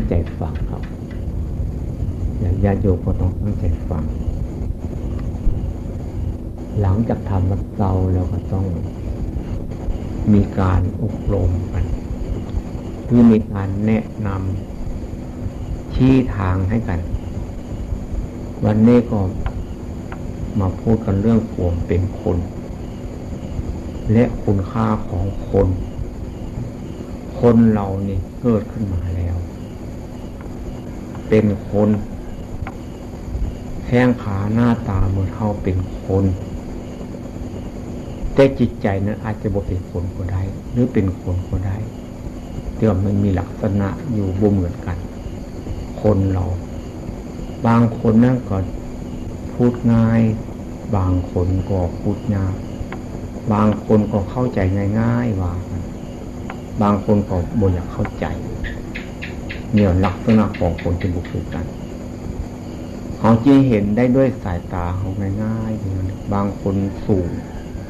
ใจฟังครับญาติโยมก็ต้องตั้งใจฟังหลังจากทำวัดเตาเราก็ต้องมีการอบรมกันคือมีการแนะนำชี้ทางให้กันวันนี้ก็มาพูดกันเรื่องความเป็นคนและคุณค่าของคนเรานี่เกิดขึ้นมาแล้วเป็นคนแข้งขาหน้าตาเหมือนเขาเป็นคนแต่จิตใจนั้นอาจจะบ่เป็นคนก็ได้หรือเป็นคนก็ได้แต่ว่ามันมีลักษณะอยู่บ่เหมือนกันคนเราบางคนนั่นก็พูดง่ายบางคนก็พูดยากบางคนก็เข้าใจง่ายๆว่าบางคนก็บ่อยากเข้าใจเนี่ยลักษณะของคนเป็นบุคคลกันเขาจะเห็นได้ด้วยสายตาเขาง่ายๆบางคนสูง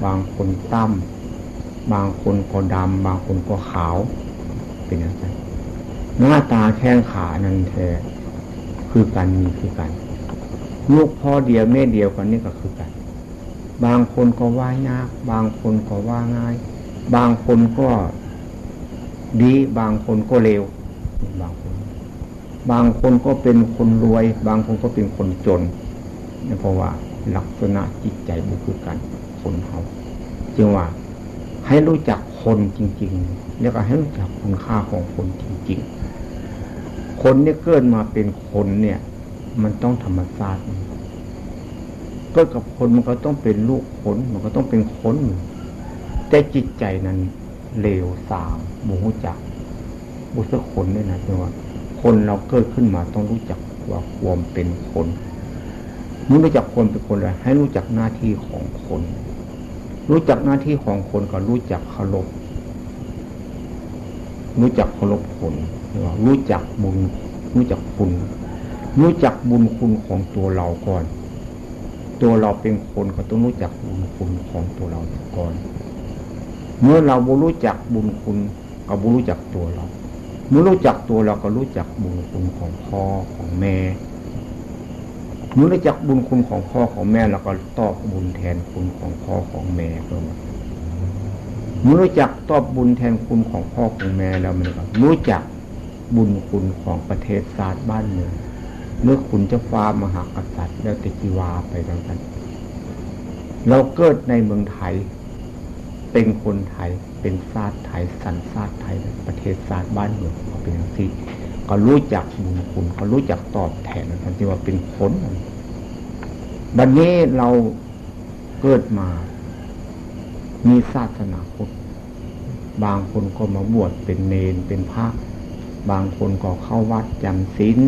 บางคนต่ำบางคนก็ดำบางคนก็ขาวเป็นอย่างไรหน้าตาแข้งขานั่นแท้คือกันมีคือกันลูกพ่อเดียวแม่เดียวกันนี่ก็คือกันบางคนก็ว่ายากบางคนก็ว่าง่ายบางคนก็ดีบางคนก็เลวบางคนก็เป็นคนรวยบางคนก็เป็นคนจนเพราะว่าลักษณะจิตใจบุคคลกันคนเขาจึงว่าให้รู้จักคนจริงๆแล้วก็ให้รู้จักคุณค่าของคนจริงๆคนเนี่ยเกิดมาเป็นคนเนี่ยมันต้องธรรมชาติเกิดกับคนมันก็ต้องเป็นลูกคนมันก็ต้องเป็นคนแต่จิตใจนั้นเลวทรามบ่รู้จักบุษคนด้วยนะจึงว่าคนเราเกิดขึ้นมาต้องรู้จักว่าความเป็นคนเมื่อรู้จักคนเป็นคนแล้วให้รู้จักหน้าที่ของคนรู้จักหน้าที่ของคนก็รู้จักเคารพรู้จักเคารพคนรู้จักบุญรู้จักคุณรู้จักบุญคุณของตัวเราก่อนตัวเราเป็นคนก็ต้องรู้จักบุญคุณของตัวเราก่อนเมื่อเราบ่รู้จักบุญคุณก็บ่รู้จักตัวเราเมื่อรู้จักตัวเราก็รู้จักบุญคุณของพ่อของแม่เมื่อรู้จักบุญคุณของพ่อของแม่เราก็ตอบบุญแทนคุณของพ่อของแม่ก็เมื่อรู้จักตอบบุญแทนคุณของพ่อของแม่แล้วมันก็รู้จักบุญคุณของประเทศชาติบ้านเมืองเมื่อคุณเจ้าฟ้ามหากษัตริย์แล้วแต่จีวาไปทั้งนั้นเราเกิดในเมืองไทยเป็นคนไทยเป็นชาติไทยสัญชาติไทยประเทศชาติบ้านเมืองเขาเป็นอย่างที่ก็รู้จักบุญคุณก็รู้จักตอบแทนนั่นที่ว่าเป็นคนบัดนี้เราเกิดมามีศาสนาพุทธบางคนก็มาบวชเป็นเณรเป็นพระบางคนก็เข้าวัดจำศีล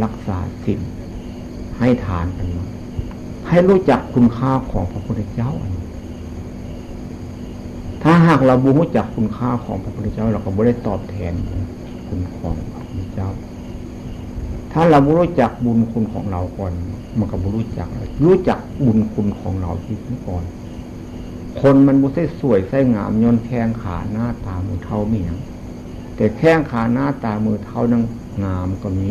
รักษาศีลให้ทานกันมาให้รู้จักคุณค่าของพระพุทธเจ้าถ้าหากเราบ่รู้จักคุณค่าของพระพุทธเจ้าเราก็บ่ได้ตอบแทนคุณของพระพุทธเจ้าถ้าเราบ่รู้จักบุญคุณของเราก่อนมันก็บ่รู้จักบุญคุณของเราที่ก่อนคนมันบ่ใช่สวยใช่งามย้อนแข้งขาหน้าตามือเท่ามีหยังแต่แข้งขาหน้าตามือเท่านั้นงามก็มี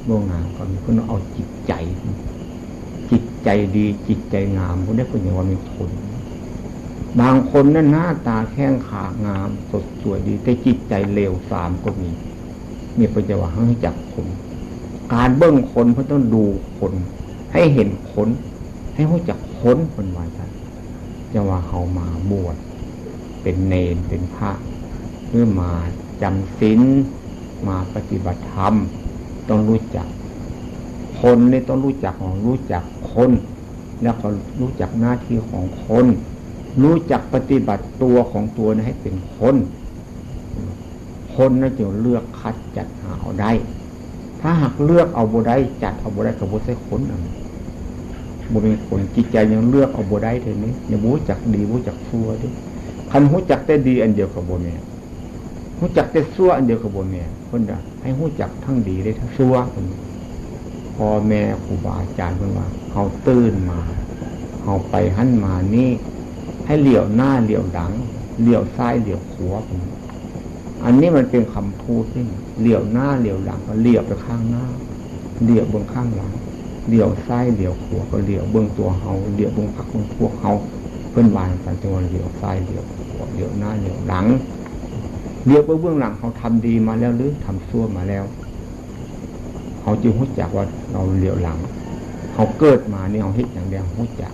บ่งามก็มีเพิ่นเอาจิตใจดีจิตใจงามบ่ได้เพิ่นว่ามีคนบางคนนั้นหน้าตาแข้งขางามสดสวยดีแต่จิตใจเลวทรามก็มีปัญญาว่าให้จักคนการเบิ่งคนเพื่อต้องดูคนให้เห็นคนให้รู้จักคนคนว่าซั่นจะว่าเฮามาบวชเป็นเณรเป็นพระเพื่อมาจำศีลมาปฏิบัติธรรมต้องรู้จักคนนี่ต้องรู้จักคนแล้วก็รู้จักหน้าที่ของคนรู้จักปฏิบัติตัวของตัวให้เป็นคนนั่นจะเลือกคัดจัดหาเอาได้ถ้าหากเลือกเอาบ่ได้จัดเอาบ่ได้ก็บ่ใช่คนบ่เป็นคนจิตใจยังเลือกเอาบ่ได้เท่านี้ยังบ่รู้จักดีบ่รู้จักชั่วดิคันรู้จักแต่ดีอันเดียวก็บ่แม่นรู้จักแต่ชั่วอันเดียวก็บ่แม่นเพิ่นน่ะให้รู้จักทั้งดีได้ทั้งชั่วพ่อแม่ครูบาอาจารย์เพิ่นว่าเฮาตื่นมาเฮาไปหั่นมานี่ให้เหลียวหน้าเหลียวหลังเหลียวซ้ายเหลียวขวา อันนี้มันเป็นคำพูดนี่เหลี่ยวหน้าเหลี่ยวหลังก็เหลี่ยวไปข้างหน้าเหลี่ยวบนข้างหลังเหลี่ยวซ้ายเหลี่ยวขวาก็เหลี่ยวเบื้องตัวเฮาเหลี่ยวเบื้องพักเบื้องพวกเฮาเพื่อนวานกันจังหวะเหลี่ยวซ้ายเหลี่ยวขวาเหลี่ยวหน้าเหลี่ยวหลังเหลี่ยวเบื้องหลังเขาทำดีมาแล้วหรือทำชั่วมาแล้วเขาจึงรู้จักว่าเราเหลี่ยวหลังเขาเกิดมาเนี่ยเขาเฮ็ดอย่างเดียวรู้จัก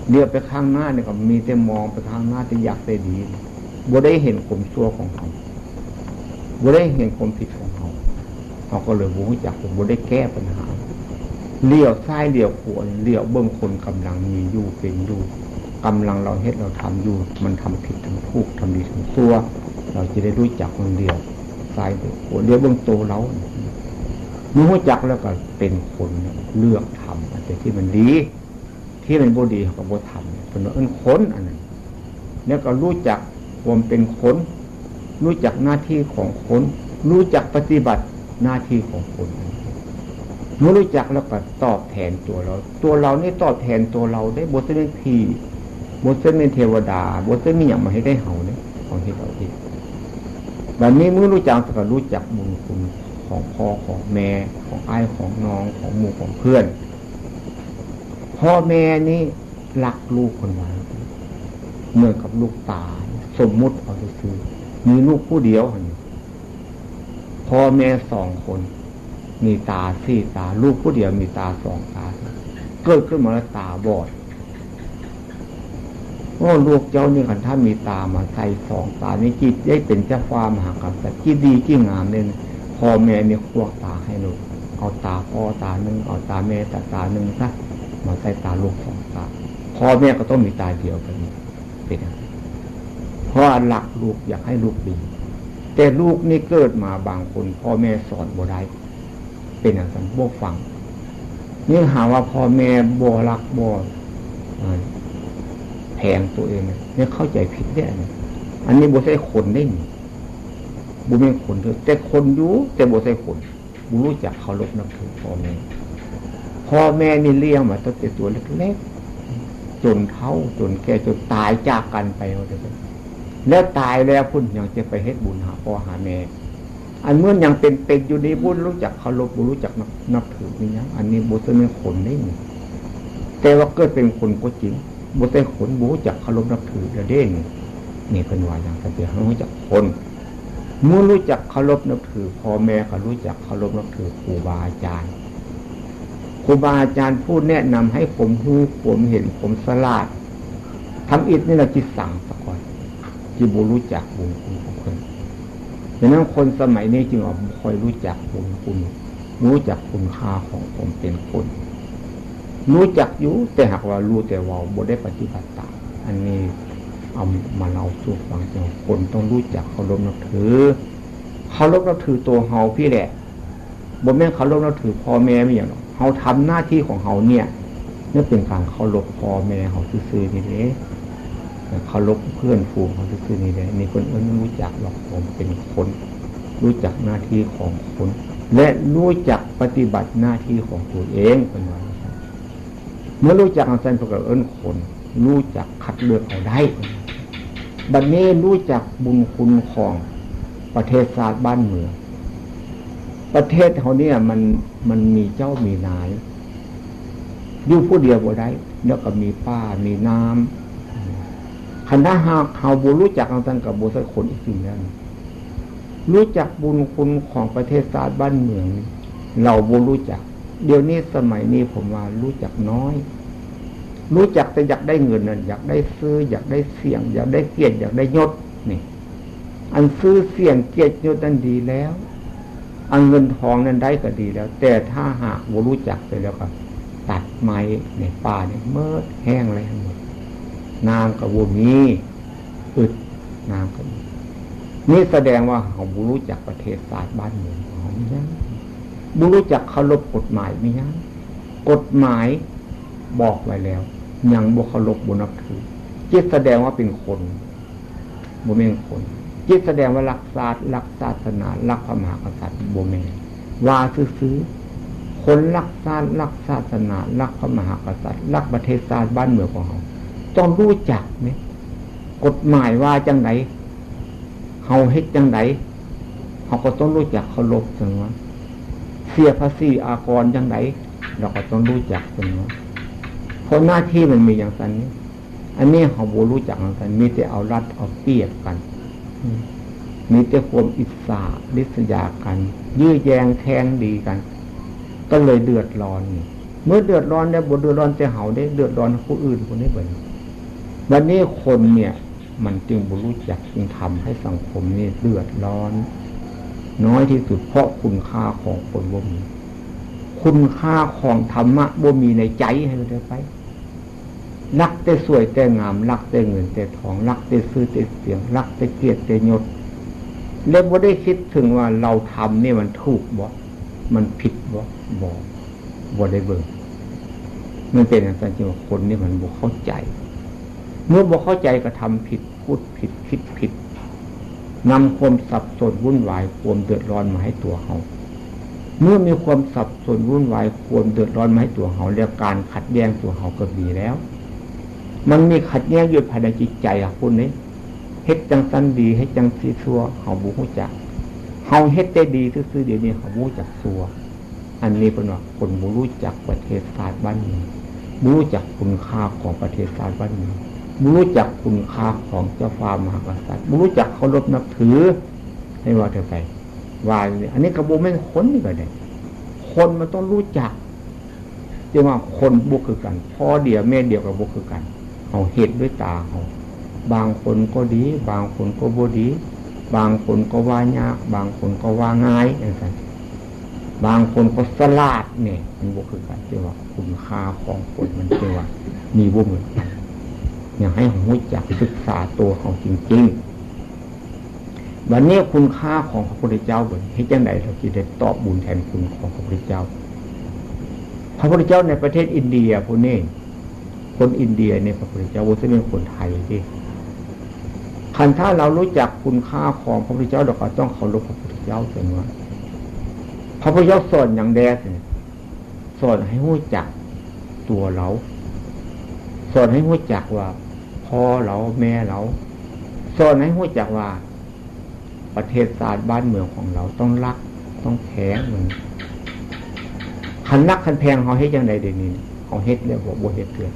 เหลี่ยวไปข้างหน้าเนี่ยก็มีแต่มองไปข้างหน้าแต่อยากได้ดีบ่ได้เห็นความชั่วของเขาบ่ได้เห็นความผิดของเขาเขาก็เลยรู้จักบ่ได้แก้ปัญหาเลี้ยวซ้ายเลี้ยวขวาเลี้ยวเบื้องคนกำลังมีอยู่เป็นอยู่กำลังเราเฮ็ดเราทำอยู่มันทำผิดทำถูกทำดีทำชั่วเราจะได้รู้จักมันเลี้ยวซ้ายเลี้ยวขวาเลี้ยวเบื้องตัวเราเมื่อรู้จักแล้วก็เป็นคนเลือกทำแต่ที่มันดีที่มันบ่ดีเขาก็บ่ทำเป็นว่าคนอันนั้นแล้วก็รู้จักความเป็นคนรู้จักหน้าที่ของคนรู้จักปฏิบัติหน้าที่ของคนเมื่อรู้จักแล้วก็ตอบแทนตัวเรานี่ตอบแทนตัวเราได้บทเป็นผีบทเป็นเทวดาบทเป็นอย่างมาให้ได้เห่าเนี่ยของที่เราที่แบบนี้เมื่อรู้จักก็รู้จักบุญคุณของพ่อของแม่ของอ้ายของน้องของหมู่ของเพื่อนพ่อแม่นี่รักลูกคนไว้เหมือนกับลูกตาสมมุติเอาไปซื้อมีลูกผู้เดียวพ่อแม่2 คนมีตา4 ตาลูกผู้เดียวมีตา2 ตาเกิดขึ้นมาแล้วตาบอดลูกเจ้านี่กันถ้ามีตามาใส่2 ตานี่จิตได้เป็นเจ้าฟ้ามหากษัตริย์ที่ดีที่งามเนี่ยพ่อแม่มีควงตาให้ลูกเอาตาพ่อตาหนึ่งเอาตาแม่ตาหนึ่งซะมาใส่ตาลูก2 ตาพ่อแม่ก็ต้องมีตาเดียวกันเป็นเพราะหลักลูกอยากให้ลูกดีแต่ลูกนี่เกิดมาบางคนพ่อแม่สอนบ่ได้เป็นอย่างนั้นบ่ฟังนี่หาว่าพ่อแม่บ่รักบ่แพงตัวเองเนี่ยเข้าใจผิดได้อันนี้บ่ใช่คนได้บ่เป็นคนเถอะแต่คนอยู่แต่บ่ใช่คนบ่รู้จักเคารพนับถือพ่อแม่นี่เลี้ยงมาตั้งแต่ตัวเล็กๆจนเฒ่าจนแก่จนตายจากกันไปแล้วตายแล้วพุ่นยังจะไปเฮ็ดบุญหาพ่อหาแม่อันเมื่อยังเป็นอยู่ในบุญรู้จักเคารพรู้จักนับถือนี่นะอันนี้บ่ใช่คนนี่แต่ว่าเกิดเป็นคนก็จริงบ่ใช่คนบ่รู้จักเคารพนับถือเด้นี่เพิ่นว่าอย่างนั้นจะรู้จักคนเมื่อรู้จักเคารพนับถือพ่อแม่ก็รู้จักเคารพนับถือครูบาอาจารย์ผู้แนะนำให้ผมรู้ผมเห็นผมสลาดทำอิฐนี่เราจิตสั่งซะก่อนที่บ่รู้จักบุญคุณของเพิ่นดังนั้นคนสมัยนี้จึงบ่ค่อยรู้จักบุญคุณรู้จักคุณค่าของผมเป็นคนรู้จักอยู่แต่หากว่ารู้แต่ว่าบ่ได้ปฏิบัติตามอันนี้เอามาเล่าสู่ฟังจังคนต้องรู้จักเคารพนับถือตัวเฮาพี่แหละบ่แม่นเคารพนับถือพ่อแม่ไม่อย่างหรอกเฮาทำหน้าที่ของเฮาเนี่ยนั่นเป็นการเคารพพ่อแม่เฮาซื่อๆนี่เด้เคารพเพื่อนฝูงเขาซื่อๆนี่แหละนี่คนอื่นไม่รู้จักหรอกผมเป็นคนรู้จักหน้าที่ของคนและรู้จักปฏิบัติหน้าที่ของตัวเองเป็นว่าเมื่อรู้จักอันนั้นก็คนรู้จักคัดเลือกเอาได้บัดนี้รู้จักบุญคุณของประเทศชาติบ้านเมืองประเทศเขาเนี่ยมันมีเจ้ามีนายอยู่ผู้เดียวบ่ได้แล้วก็มีป้ามีน้ำคณะหากเขาบ่รู้จักอันนั้นกับบ่ใช่คนอีกจริงแล้วรู้จักบุญคุณของประเทศชาติบ้านเมืองเราบ่รู้จักเดี๋ยวนี้สมัยนี้ผมว่ารู้จักน้อยรู้จักแต่อยากได้เงินนั่นอยากได้ซื้ออยากได้เสียงอยากได้เกียรติอยากได้ยศนี่อันซื้อเสียงเกียรติยศนั้นดีแล้วอันเงินทองนั้นได้ก็ดีแล้วแต่ถ้าหากบ่รู้จักไปแล้วก็ตัดไม้ในป่าเนี่ยเมิดแห้งเลยหมดน้ำก็บ่มีอึดน้ำก็มีนี่แสดงว่าเขาบ่รู้จักประเทศชาติบ้านเมืองของมันยังบ่รู้จักเคารพกฎหมายมั้ยยังกฎหมายบอกไว้แล้วยังบ่เคารพบ่นับถือจิตแสดงว่าเป็นคนบ่แม่นคนจิตแสดงว่ารักษารักศาสนารักพระมหากษัตริย์บ่แม่นว่าซื่อๆคนรักษารักศาสนารักพระมหากษัตริย์รักประเทศชาติบ้านเมืองของเราต้องรู้จักมั้ยกฎหมายว่าจังได เฮาเฮ็ดจังไดเฮาก็ต้องรู้จักเคารพเสมอเสียภาษีอากรจังไดเราก็ต้องรู้จักเสมอเพราะหน้าที่มันมีอย่างนั้นนี้อันนี้เฮาบ่รู้จักอย่างนั้นมีแต่เอารัดเอาเปรียบกันมีแต่ความอิจฉาริษยากันยื้อแย่งแทงดีกันก็เลยเดือดร้อนนี่เมื่อเดือดร้อนได้บ่เดือดร้อนแต่เฮาได้เดือดร้อนผู้อื่นคนนี้เบิ่งวันนี้คนเนี่ยมันจึงบ่รู้จักจึงทำให้สังคมนี่เดือดร้อนน้อยที่สุดเพราะคุณค่าของคนบ่มีคุณค่าของธรรมะบ่มีในใจให้เราได้ไปรักแต่สวยแต่งามรักแต่เงินแต่ทองรักแต่ชื่อแต่เสียงรักแต่เกียรติแต่ยศแล้วบ่ได้คิดถึงว่าเราทำนี่มันถูกบ่มันผิดบ่ได้เบิ่งมันเป็นอย่างนั้นจริงว่าคนนี่มันบ่เข้าใจเมื่อบ่เข้าใจก็ทำผิดพูดผิดคิดผิดนำความสับสนวุ่นวายความเดือดร้อนมาให้ตัวเฮาเมื่อมีความสับสนวุ่นวายความเดือดร้อนมาให้ตัวเฮาแล้วการขัดแย้งตัวเฮาก็มีแล้วมันมีขัดแย้งอยู่ภายในจิตใจอ่ะคุณนี่เฮ็ดจังซั่นดีเฮ็ดจังซี่ชั่วเฮาบ่ฮู้จักเฮาเฮ็ดได้ดีซื่อๆเดี๋ยวนี้เฮาบ่รู้จักชั่วอันนี้เป็นว่าคนบ่รู้จักประเทศชาติบ้านเมืองบ่รู้จักคุณค่าของประเทศชาติบ้านเมืองบ่รู้จักคุณค่าของเจ้าฟ้ามหากษัตริย์บ่รู้จักเคารพนับถือให้ว่าเถอะไปว่าอันนี้ก็บ่แม่นคนนี่ก็ได้คนมันต้องรู้จักจังว่าคนบ่คือกันพ่อเดียวแม่เดียวก็บ่คือกันเฮาเฮ็ดด้วยตาเฮาบางคนก็ดีบางคนก็บ่ดีบางคนก็ว่ายากบางคนก็ว่าง่ายจังซั่นบางคนก็สลาดเนี่ยมันบ่คือกันจังว่าคุณค่าของคนมันจังว่ามีบ่เหมือนกันอยากให้รู้จักศึกษาตัวเฮาจริงๆวันนี้คุณค่าของพระพุทธเจ้าเฮ็ดจังได๋เราสิได้ตอบบุญแทนคุณของพระพุทธเจ้าพระพุทธเจ้าในประเทศอินเดียพวกนี้คนอินเดียเนี่ยพระพุทธเจ้าบ่ใช่เป็นคนไทยดิคันถ้าเรารู้จักคุณค่าของพระพุทธเจ้าเราก็ต้องเคารพพระพุทธเจ้าเสมอพระพุทธเจ้าสอนอย่างแดดสอนให้รู้จักตัวเราสอนให้รู้จักว่าพ่อเราแม่เราสอนให้รู้จักว่าประเทศชาติบ้านเมืองของเราต้องรักต้องแข็งเหมือนคันรักคันแพงเขาเฮ็ดจังได๋เดี๋ยวนี้เขาเฮ็ดแล้วบ่เฮ็ดเถื่อ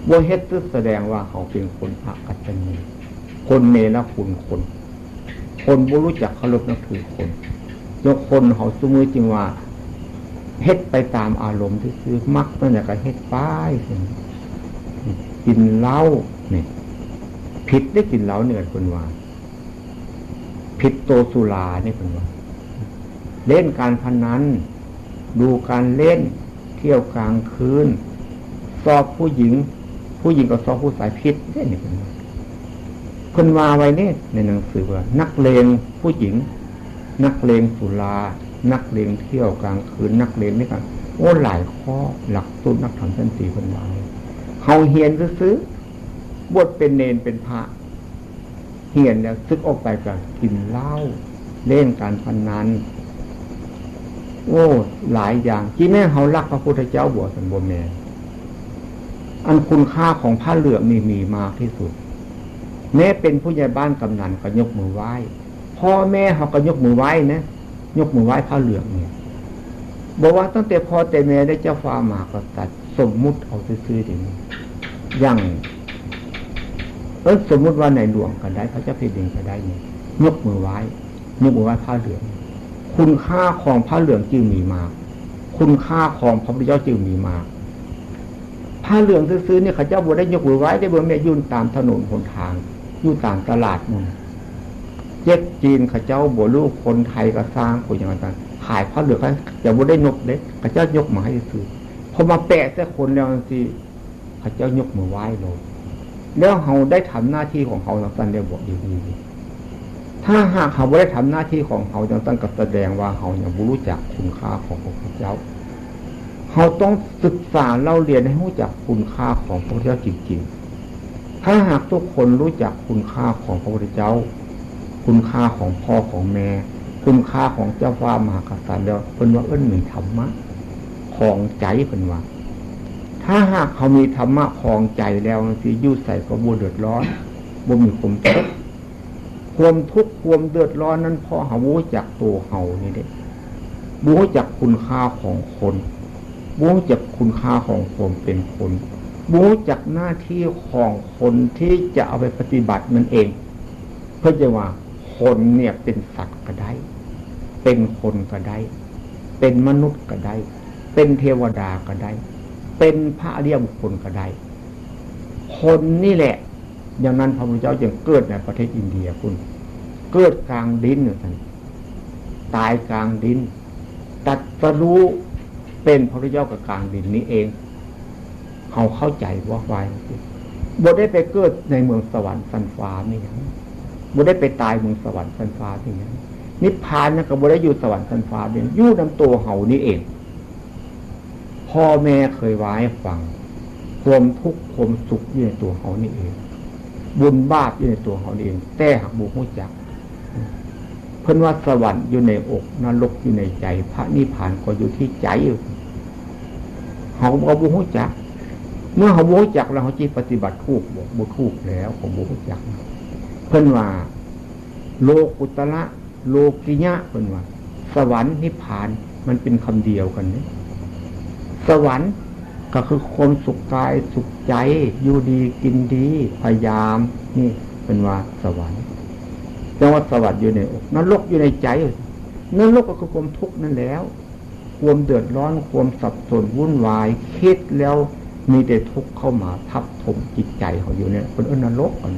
บ่เฮ็ดคือแสดงว่าเขาเป็นคนอกตัญญูคนเนรคุณคนบ่รู้จักเคารพนับถือคนยกคนเขาซุมื้อจริงว่าเฮ็ดไปตามอารมณ์ซื่อๆมักนั่นน่ะก็เฮ็ดไปกินเหล้านี่ผิดได้กินเหล้าเนี่ยเพิ่นว่าผิดโตสุราเนี่ยเพิ่นว่าเล่นการพนันดูการเล่นเที่ยวกลางคืนสอบผู้หญิงก็สอบผู้ชายผิดได้นี่เพิ่นว่าไว้เนี่ยในหนังสือว่านักเลงผู้หญิงนักเลงสุรานักเลงเที่ยวกลางคืนนักเลงนี่กันโอ้หลายข้อหลักสูตรนักธรรมชั้น4เพิ่นว่าเฮาเฮียนซื่อๆบวชเป็นเนรเป็นพระเฮียนแล้วซึกออกไปก็กินเหล้าเล่นการพนันโอ้หลายอย่างที่แม่เฮารักพระพุทธเจ้าบ่ซั่นบ่แม่นอันคุณค่าของผ้าเหลืองนี่มีมากที่สุดแม้เป็นผู้ใหญ่บ้านกำนันก็ยกมือไหว้พ่อแม่เขาก็ยกมือไหว้นะยกมือไหว้ผ้าเหลืองเนี่ยบอกว่าตั้งแต่พ่อแต่แม่ได้เจ้าฟ้ามหากษัตริย์สมมุติเอาซื่อๆดิอย่างสมมุติว่าในหลวงกันได้พระเจ้าแผ่นดินก็ได้เนี่ยยกมือไหว้ผ้าเหลืองคุณค่าของผ้าเหลืองจึงมีมากคุณค่าของพระพุทธเจ้าจึงมีมากผ้าเหลืองซื่อๆเนี่ยเขาเจ้าบ่ได้ยกมือไหว้ได้บ่แม่ยืนตามถนนหนทางอยู่ตามตลาดนั่นเจ็ดจีนเขาเจ้าบ่รู้คนไทยก็สร้างคนอย่างนั้นขายผ้าเหลืองเขาจะบ่ได้ยกเด้เขาเจ้ายกมาให้ซื่อพอมาแปะซะคนแล้วสิเขาเจ้ายกมือไหว้ลงแล้วเฮาได้ทำหน้าที่ของเฮาจังซั่นได้บ่ดีๆถ้าหากเฮาบ่ได้ทำหน้าที่ของเฮาจังซั่นก็แสดงว่าเฮายังบ่รู้จักคุณค่าของพระพุทธเจ้าเราต้องศึกษาเล่าเรียนให้รู้จักคุณค่าของพระพุทธเจ้าจริงๆถ้าหากทุกคนรู้จักคุณค่าของพระพุทธเจ้าคุณค่าของพ่อของแม่คุณค่าของเจ้าฟ้ามหากษัตริย์แล้วเพิ่นว่ามีธรรมะของใจเพิ่นว่าถ้าหากเขามีธรรมะของใจแล้วสิอยู่ใส่ก็บ่เดือดร้อนบ่มีความทุกข์ ความทุกข์ความเดือดร้อนนั้นเพราะเฮาบ่รู้จักตัวเฮานี่เด้บ่รู้จักคุณค่าของคนบ่รู้จักคุณค่าของความเป็นคนบ่รู้จักหน้าที่ของคนที่จะเอาไปปฏิบัติมันเองเพื่อจะว่าคนเนี่ยเป็นสัตว์ก็ได้เป็นคนก็ได้เป็นมนุษย์ก็ได้เป็นเทวดาก็ได้เป็นพระอริยบุคคลก็ได้คนนี่แหละอย่างนั้นพระพุทธเจ้าจึงเกิดในประเทศอินเดียคุณเกิดกลางดินท่านตายกลางดินตรัสรู้เป็นพระพุทธเจ้ากับกลางดินนี้เองเขาเข้าใจว่าไว้บ่ได้ไปเกิดในเมืองสวรรค์สันฟ้านี่อย่างบ่ได้ไปตายเมืองสวรรค์สันฟ้านี่อย่างนิพพานนะก็บ่ได้อยู่สวรรค์สันฟ้าเป็นอยู่นำตัวเฮานี่เองพ่อแม่เคยไว้ฟังความทุกข์ความสุขอยู่ในตัวเฮานี่เองบุญบาปอยู่ในตัวเฮาเองแต่หากบ่รู้จักเพิ่นว่าสวรรค์อยู่ในอกนรกอยู่ในใจพระนิพพานก็อยู่ที่ใจเฮาก็บ่รู้จักเมื่อเฮาบ่รู้จักแล้วเฮาสิปฏิบัติถูกบ่ถูกแล้วก็บ่รู้จักเพิ่นว่าโลกุตระโลกิยะเพิ่นว่าสวรรค์นิพพานมันเป็นคำเดียวกันนี่สวรรค์ก็คือความสุขกายสุขใจอยู่ดีกินดีพยายามนี่เป็นว่าสวรรค์แต่ว่าสวรรค์อยู่ในอกนรกอยู่ในใจนรกก็คือความทุกข์นั่นแล้วความเดือดร้อนความสับสนวุ่นวายคิดแล้วมีแต่ทุกข์เข้ามาทับถมจิตใจของอยู่เนี่ยเป็นนรกอ่ะ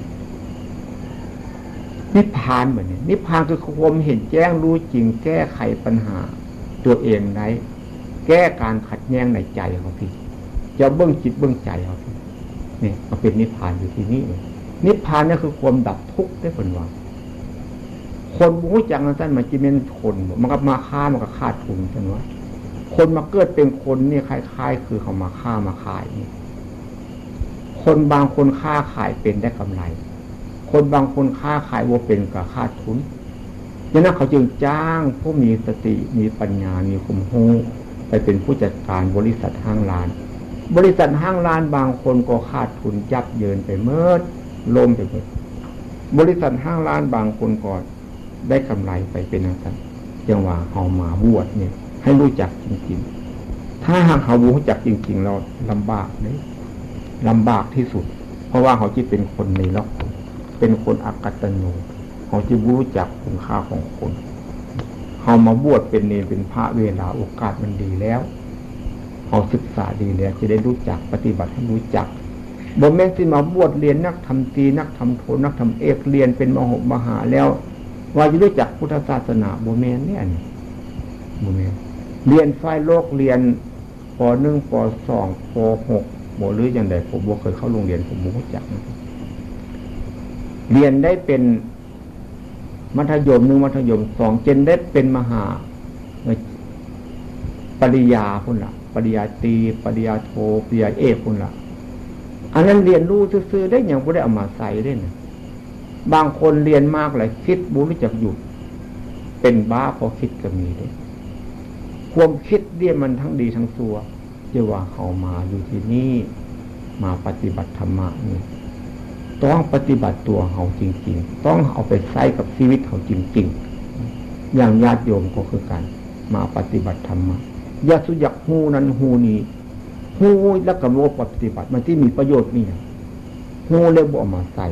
นิพพานเหมือนนี้นิพพานคือความเห็นแจ้งรู้จริงแก้ไขปัญหาตัวเองได้แก้การขัดแย้งในใจของพี่จะเบื้องจิตเบื้องใจของพี่นี่มันเป็นนิพพานอยู่ที่นี่นิพพานนี่คือความดับทุกข์ได้ผลว่าคนรู้จักนั้นท่านมันจะเป็นคนมันก็มาฆ่ามันก็ขาดทุนท่านว่าคนมาเกิดเป็นคนนี่คล้ายๆคือเขามาฆ่ามาขายนี่คนบางคนค้าขายเป็นได้กำไรคนบางคนค้าขายว่าเป็นกับขาดทุนดังนั้นเขาจึงจ้างผู้มีสติมีปัญญามีความรู้ไปเป็นผู้จัดการบริษัทห้างร้านบริษัทห้างร้านบางคนก็ขาดทุนยับเยินไปเมื่อล้มไปหมดบริษัทห้างร้านบางคนก็ได้กำไรไปเป็นอะไรจังว่าเอามาบวชเนี่ยให้รู้จักจริงๆถ้าหากเขารู้จักจริงๆเราลำบากเลยลำบากที่สุดเพราะว่าเขาจะเป็นคนในโลกเป็นคนอกัตตัญญูเขาจะรู้จักคุณค่าของคนเขามาบวชเป็นเนรเป็นพระเวลาโอกาสมันดีแล้วเขาศึกษาดีแล้วจะได้รู้จักปฏิบัติให้รู้จักบ่แม่นสิมาบวชเรียนนักทำตรีนักทำโทนักทำเอกเรียนเป็นมหาแล้วว่าจะรู้จักพุทธศาสนาบ่แม่นเนี่ยบ่แม่นเรียนฝ่ายโลกเรียนป .1 ป .2 ป .6 บ่หรืออย่างใดผมบ่เคยเข้าโรงเรียนผมบ่รู้จักเรียนได้เป็นมัธยม1มัธยม2จนได้เป็นมหาปริญญาพุ่นล่ะปริญญาตรีปริญญาโทปริญญาเอกพุ่นล่ะอันนั้นเรียนรู้ซื่อๆได้อย่างบ่ได้เอามาใส่ได้น่ะบางคนเรียนมากหลายคิดบ่รู้จักหยุดเป็นบ้าพอคิดก็มีเด้ความคิดเรียนมันทั้งดีทั้งชั่วจะว่าเข้ามาอยู่ที่นี่มาปฏิบัติธรรมะนี่ต้องปฏิบัติตัวเฮาจริงๆต้องเอาไปใช้กับชีวิตเฮาจริงๆอย่างญาติโยมก็คือกันมาปฏิบัติธรรมะอย่าสุยักฮู้นั้นฮู้นี้ฮู้แล้วก็บ่ปฏิบัติมันที่มีประโยชน์มีหยังฮู้แล้วบ่เอามาใส่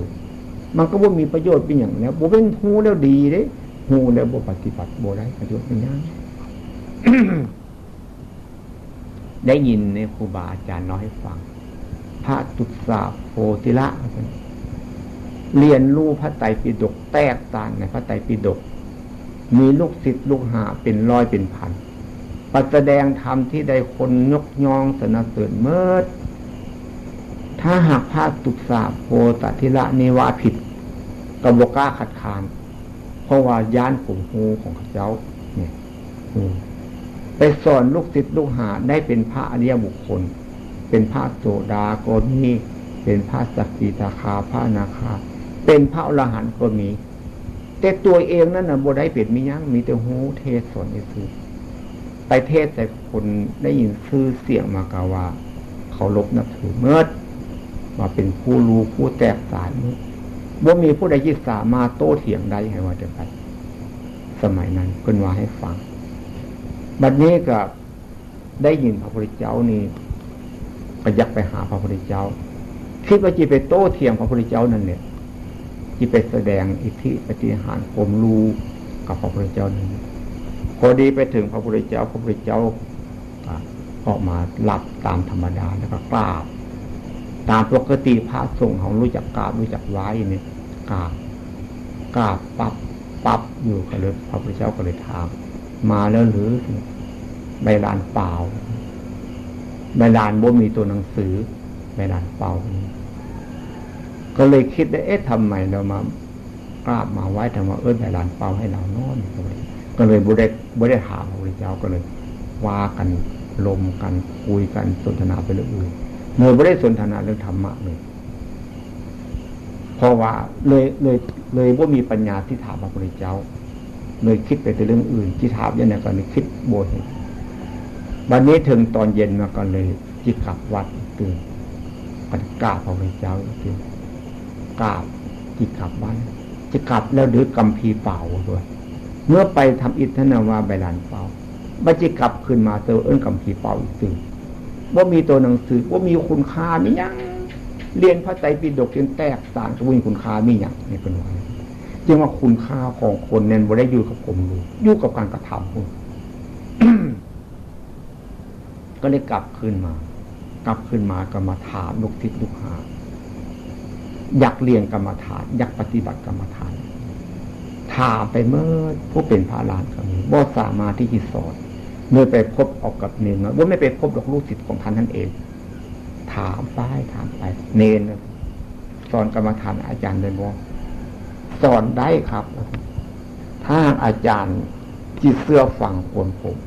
มันก็บ่มีประโยชน์เป็นหยังแล้วบ่เป็นฮู้แล้วดีเด้ฮู้แล้วบ่ปฏิบัติบ่ได้ประโยชน์เป็นหยัง ได้ยินในครูบาอาจารย์เล่าให้ฟังพระตุสาโพธิละเรียนรู้พระไตรปิฎกแตกต่างในพระไตรปิฎกมีลูกศิษย์ลูกหาเป็นร้อยเป็นพันปัจแสดงธรรมที่ได้คนยกย่องสรรเสริญเมิดถ้าหากพระตุสาโพธิละนี่ว่าผิดก็บ่กล้าขัดขานเพราะว่าญาณผมฮูของเขาเจ้าเนี่ยไปสอนลูกศิษย์ลูกหาได้เป็นพระอริยบุคคลเป็นพระโสดาก็มีเป็นพระสักกิทาคาพระอนาคาเป็นพระอรหันต์ก็มีแต่ตัวเองนั่นน่ะบ่ได้เป็นมีหยังมีแต่ฮู้เทศสอนซื่อไปเทศแต่คนได้ยินชื่อเสียงมากว่า เขาลบนับถือเมิดมาเป็นผู้รู้ผู้แตกสาร ว่ามีผู้ใดที่สามารถโต้เถียงได้ให้ว่าจะไปสมัยนั้นเพิ่นว่าให้ฟังบัดนี้ก็ได้ยินพระพุทธเจ้านี่ก็อยากไปหาพระพุทธเจ้าคิดว่าจะไปโต้เถียงพระพุทธเจ้านั่นเนี่ยจะไปแสดงอิทธิปฏิหารย์ผมรู้กับพระพุทธเจ้านั่นพอดีไปถึงพระพุทธเจ้าพระพุทธเจ้าออกมาหลับตามธรรมดาแล้วก็กราบตามปกติพระสงฆ์เขารู้จักกราบรู้จักไหว้เนี่ยกราบปั๊บอยู่ก็เลยพระพุทธเจ้าก็เลยถามมาแล้วหรือใบลานเปล่าใบลานบ่มีตัวหนังสือใบลานเปล่าก็เลยคิดได้ทำไมเรามากราบมาไหว้ทำไมใบลานเปล่าให้เรานอนก็เลยบ่ได้ถามพระพุทธเจ้าก็เลยว่ากันลมกันคุยกันสนทนาไปเรื่องอื่นเมื่อไม่ได้สนทนาเรื่องธรรมะเลยเพราะว่าเลยว่ามีปัญญาที่ถามพระพุทธเจ้าเลยคิดไปแต่เรื่องอื่นที่ถามอย่างนี้ก็เลยคิดโบยวันนี้ถึงตอนเย็นมาก็เลยจิตกลับวัดตื่นก็กราบพระพุทธเจ้าตื่นกราบจิตกลับบ้านจะกลับแล้วหรือกำพีเปล่าด้วยเมื่อไปทำอิทธนาวาใบลานเปล่าบัจิกลับขึ้นมาเจอกำพีเปล่าอีกตื่นว่ามีตัวหนังสือว่ามีคุณค่ามีอย่างเรียนพระไตรปิฎกจนแตกต่างก็มีคุณค่ามีอย่างนี่เป็นว่าจึงว่าคุณค่าของคนเนี่ยบ่ได้อยู่กับผมเลยอยู่กับการกระทำคุณก็เลยกลับขึ้นมาก็มาถามลูกศิษย์ลูกหาอยากเรียนกรรมฐานอยากปฏิบัติกรรมฐานถามไปเมื่อผู้เป็นพระอรหันต์ก็มีบ่สามารถที่จะสอนเมื่อไปพบออกกับเนรน้อยว่าไม่ไปพบลูกศิษย์ของท่านนั่นเองถามไปเนรสอนกรรมฐานอาจารย์เลยบอกสอนได้ครับถ้าอาจารย์จิตเสื้อฝังคนผม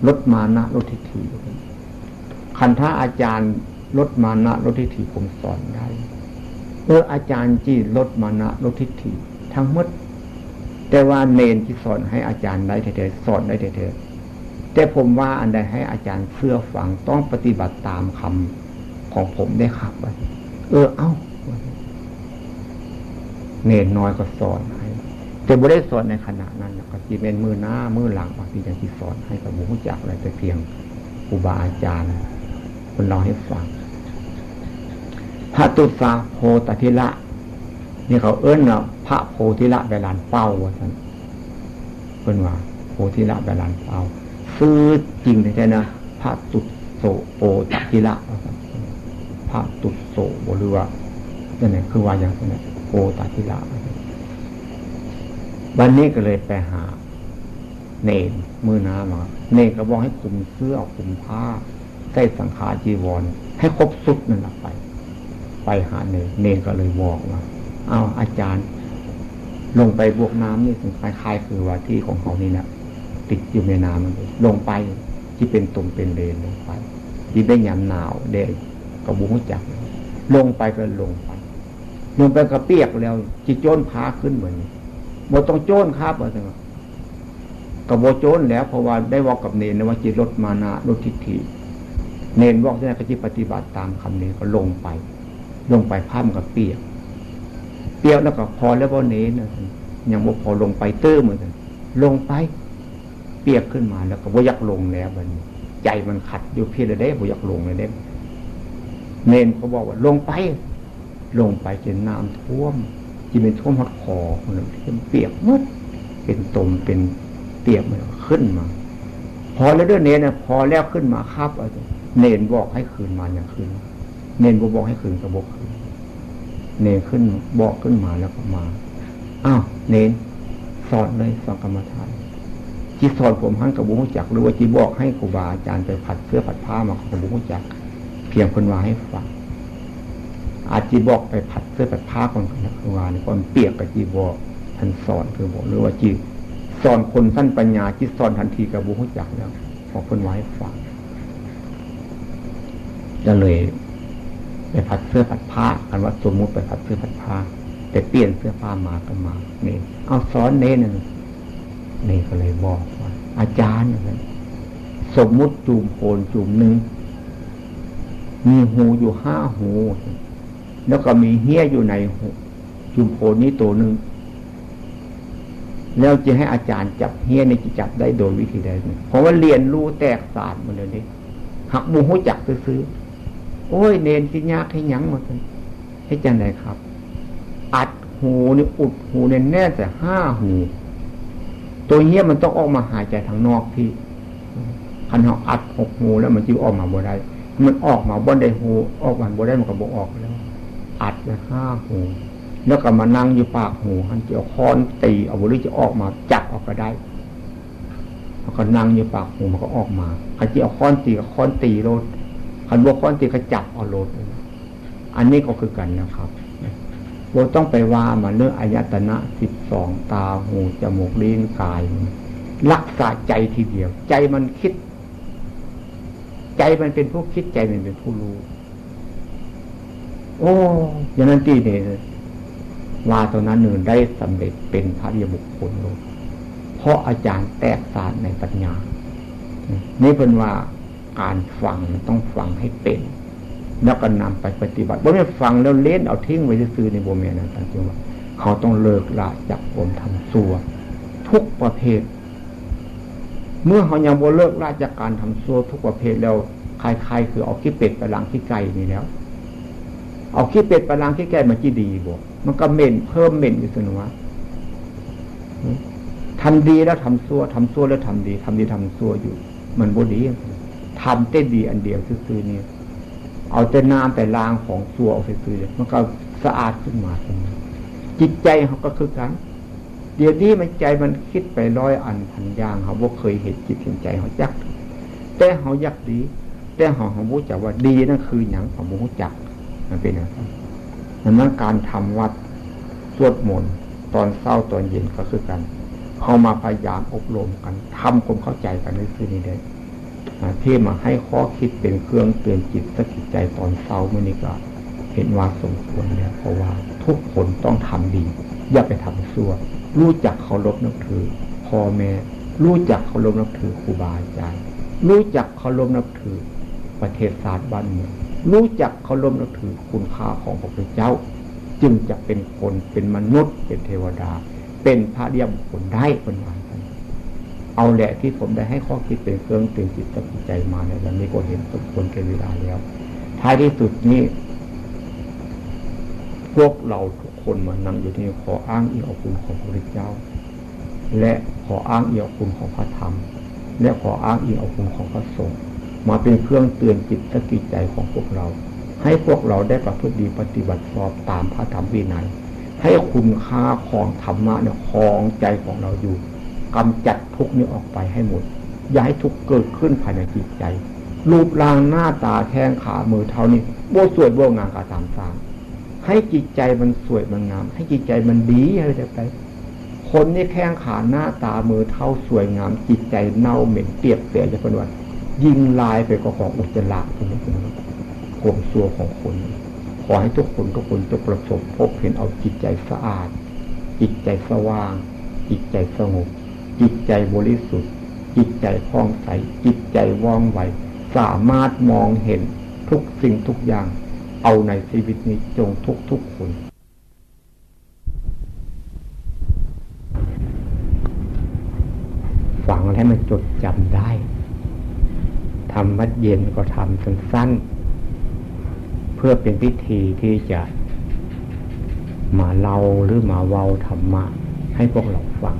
ลดมานะลดทิฏฐิคันถ้าอาจารย์ลดมานะลดทิฏฐิผมสอนได้อาจารย์จีลดมานะลดทิฏฐิทั้งหมดแต่ว่าเนรที่สอนให้อาจารย์ได้เถอะสอนได้เถอะแต่ผมว่าอันใดให้อาจารย์เชื่อฟังต้องปฏิบัติตามคำของผมได้ครับเนรน้อยก็สอนให้แต่บ่ได้สอนในขณะนั้นก็จีเป็นมือหน้ามือหลังบางทีอย่างที่สอนให้กับบุคคลจักอะไรแต่เพียงครูบาอาจารย์คนเราให้ฟังพระตุสาโพธิธิละนี่เขาพระโพธิละใบลานเป้าว่าท่านเป็นว่าโพธิละใบลานเป้าซื้อจริงแท้ๆนะพระตุโสโพธิธิละพระตุโสบหรือว่าเนี่ยคือว่าอย่างนี้โพธิธิละวันนี้ก็เลยไปหาเนรมือน้ามาเนรก็บอกให้คุมเสื้อคุมผ้าใส่สังฆาจีวรให้ครบสุดนั่นแหละไปหาเนรก็เลยบอกว่าเอาอาจารย์ลงไปบวกน้ำนี่ถึงคล้ายๆคือว่าที่ของเขานี่นะติดอยู่ในน้ำมันลงไปที่เป็นตุ่มเป็นเลนลงไปที่ได้ยามหนาวเด็กกระบุ้งจักลงไปก็ลงไปก็เปียกแล้วจิโจนพาขึ้นเหมือนบ่ต้องโจนครับว่าจังก็บ่โจนแล้วเพราะว่าได้บอกกับเนรว่าจิลดมานะลดทิฏฐิเนรบอกได้ก็จิปฏิบัติตามคำนี้ก็ลงไปผ้ามันก็เปียกแล้วก็พอแล้วบ่เนรยังบ่พอลงไปเตื้อเหมือนกันลงไปเปียกขึ้นมาแล้วก็บ่อยากลงแล้วบัดนี้ใจมันขัดอยู่เพียงได้บ่อยากลงเลยเด้เนรเขาบอกว่าลงไปจนน้ำท่วมที่เป็นท่วมฮอดคอมันเปียกหมดเป็นตมเป็นเปียกมันขึ้นมาพอแล้วเด้อเนรน่ะพอแล้วขึ้นมาครับเนรบอกให้คืนมาอย่างคืนเนรบ่บอกให้คืนก็บ่คืนเนรขึ้นบอกขึ้นมาแล้วก็มาเนรสอนเลยสอนกรรมฐานที่สอนผมหั่นกับบุญจักหรือว่าที่บอกให้ครูบาอาจารย์ไปผัดเสื้อผัดผ้ามากับบุญจักเพียงคนว่าให้ฟังอาจีบอกไปผัดเสื้อผัดผ้าคนนะคือว่าในคนเปียกกับจีบอกท่านสอนคือบอกหรือว่าจีสอนคนสั้นปัญญาจีสอนทันทีกับบุญจักแล้วพอคนว่าให้ฟังก็เลยไปผัดเสื้อผัดผ้ากันว่าสมมุติไปผัดเสื้อผัดผ้าแต่เปลี่ยนเสื้อผ้ามาก็มาเนี่ยเอาสอนเน้นนี่ก็เลยบอกว่าอาจารย์สมมุติจูมโคนจูมหนึ่งมีหูอยู่5 หูแล้วก็มีเหี้ยอยู่ในหู จุมโพนี้ตัวหนึ่งแล้วจะให้อาจารย์จับเฮี้ยในจะจับได้โดยวิธีใดเพราะว่าเรียนรู้แตกศาสตร์มันเลยนี่หักบูหูจักซื้อโอ้ยเนนสิยากให้ยั้งมาให้จังไดครับ อัดหูนี่อุดหูแน่ๆแต่5 หูตัวเฮี้ยมันต้องออกมาหายใจทางนอกที่คันเราอัด6 หูแล้วมันจะออกมาบ่ได้มันออกมาบ่ได้หูออกมาบ่ได้มันก็บ่ออกแล้วอัดไป5 หูแล้วก็มานั่งอยู่ปากหูหันจะเอาค้อนตีเอาหรือจะออกมาจับออกก็ได้แล้วก็นั่งอยู่ปากหูมันก็ออกมาใครจะเอาค้อนตีก็ค้อนตีโลดคันบ่ค้อนตีก็จับเอาโลดอันนี้ก็คือกันนะครับเราต้องไปว่ามาเรื่องอายตนะ12ตาหูจมูกลิ้นกายรักษาใจทีเดียวใจมันคิดใจมันเป็นผู้คิดใจมันเป็นผู้รู้โอ้อย่างนั้นตีเนี่ยว่าตอนนั้นหนึ่งได้สำเร็จเป็นพระอริยบุคคลเลยเพราะอาจารย์แตกศาสตร์ในปัญญานี่เป็นว่าการฟังต้องฟังให้เป็นแล้วก็นำไปปฏิบัติบ่แม่นฟังแล้วเล่นเอาทิ้งไว้ซื่อๆในบ่แม่นนั่นตั้งใจว่าเขาต้องเลิกละจากความทำชั่วทุกประเภทเมื่อเขายังบ่เลิกละจากการทำชั่วทุกประเภทแล้วใครๆคือเอาขี้เป็ดไปล้างขี้ไก่นี่แล้วเอาขี้เป็ดไปล้างขี้ไก่มันจะดีบ่มันก็เหม็นเพิ่มเหม็นอยู่เสมอว่าทำดีแล้วทำชั่วทำชั่วแล้วทำดีทำดีทำชั่วอยู่มันบ่ดีทำแต่ดีอันเดียวซื่อๆนี่เอาแต่น้ำแต่ล้างของชั่วเอาซื่อๆมันก็สะอาดขึ้นมาจิตใจเขาก็คือกันเดี๋ยวนี้มันใจมันคิดไป100 อันพันอย่างเขาบ่เคยเห็นจิตเห็นใจเขาจักแต่เขาอยากดีแต่เขาบ่รู้จักว่าดีนั่นคือหยังเขาบ่รู้จักมันเป็นอย่างนั้นดังนั้นการทำวัดสวดมนต์ตอนเช้าตอนเย็นก็คือกันเข้ามาพยายามอบรมกันทำความเข้าใจกันในคืนนี้ได้ที่มาให้ข้อคิดเป็นเครื่องเตือนจิตสกิดใจตอนเช้ามื้อนี้ก็เห็นว่าสมควรแล้วเพราะว่าทุกคนต้องทำดีอย่าไปทำชั่วรู้จักเคารพนับถือพ่อแม่รู้จักเคารพนับถือครูบาอาจารย์รู้จักเคารพนับถือประเทศชาติบ้านเมืองรู้จักเคารพนับถือคุณค่าของพระพุทธเจ้าจึงจะเป็นคนเป็นมนุษย์เป็นเทวดาเป็นพระอริยบุคคลได้เป็นวันนั้นเอาแหละที่ผมได้ให้ข้อคิดเป็นเครื่องเตือนจิตสกิดใจมาในวันนี้ก็เห็นสมควรแก่เวลาแล้วท้ายที่สุดนี้พวกเราทุกคนมานั่งอยู่ที่นี่ขออ้างอิงเอาคุณของพระพุทธเจ้าและขออ้างอิงเอาคุณของพระธรรมและขออ้างอิงเอาคุณของพระสงฆ์มาเป็นเครื่องเตือนจิตสกิดใจของพวกเราให้พวกเราได้ประพฤติดีปฏิบัติชอบตามพระธรรมวินัยให้คุณค่าของธรรมะเนี่ยครองใจของเราอยู่กำจัดทุกข์นี้ออกไปให้หมดอย่าให้ทุกข์เกิดขึ้นภายในจิตใจรูปร่างหน้าตาแข้งขามือเท้านี่บ่สวยบ่งามกะตามสร้างให้จิตใจมันสวยมันงามให้จิตใจมันดีให้ได้ไปคนนี่แข้งขาหน้าตามือเท้าสวยงามจิตใจเน่าเหม็นเปียกเสียจะเป็นวันยิงลายไปก็ของอุจจาระตรงนี้เป็นความชั่วของคนขอให้ทุกคนจะประสบพบเห็นเอาจิตใจสะอาดจิตใจสว่างจิตใจสงบจิตใจบริสุทธิ์จิตใจผ่องใสจิตใจว่องไวสามารถมองเห็นทุกสิ่งทุกอย่างเอาในชีวิตนี้จงทุกคนฟังให้มันจดจำได้ทำวัดเย็นก็ทำสั้นๆเพื่อเป็นพิธีที่จะมาเล่าหรือมาเว้าธรรมะให้พวกเราฟัง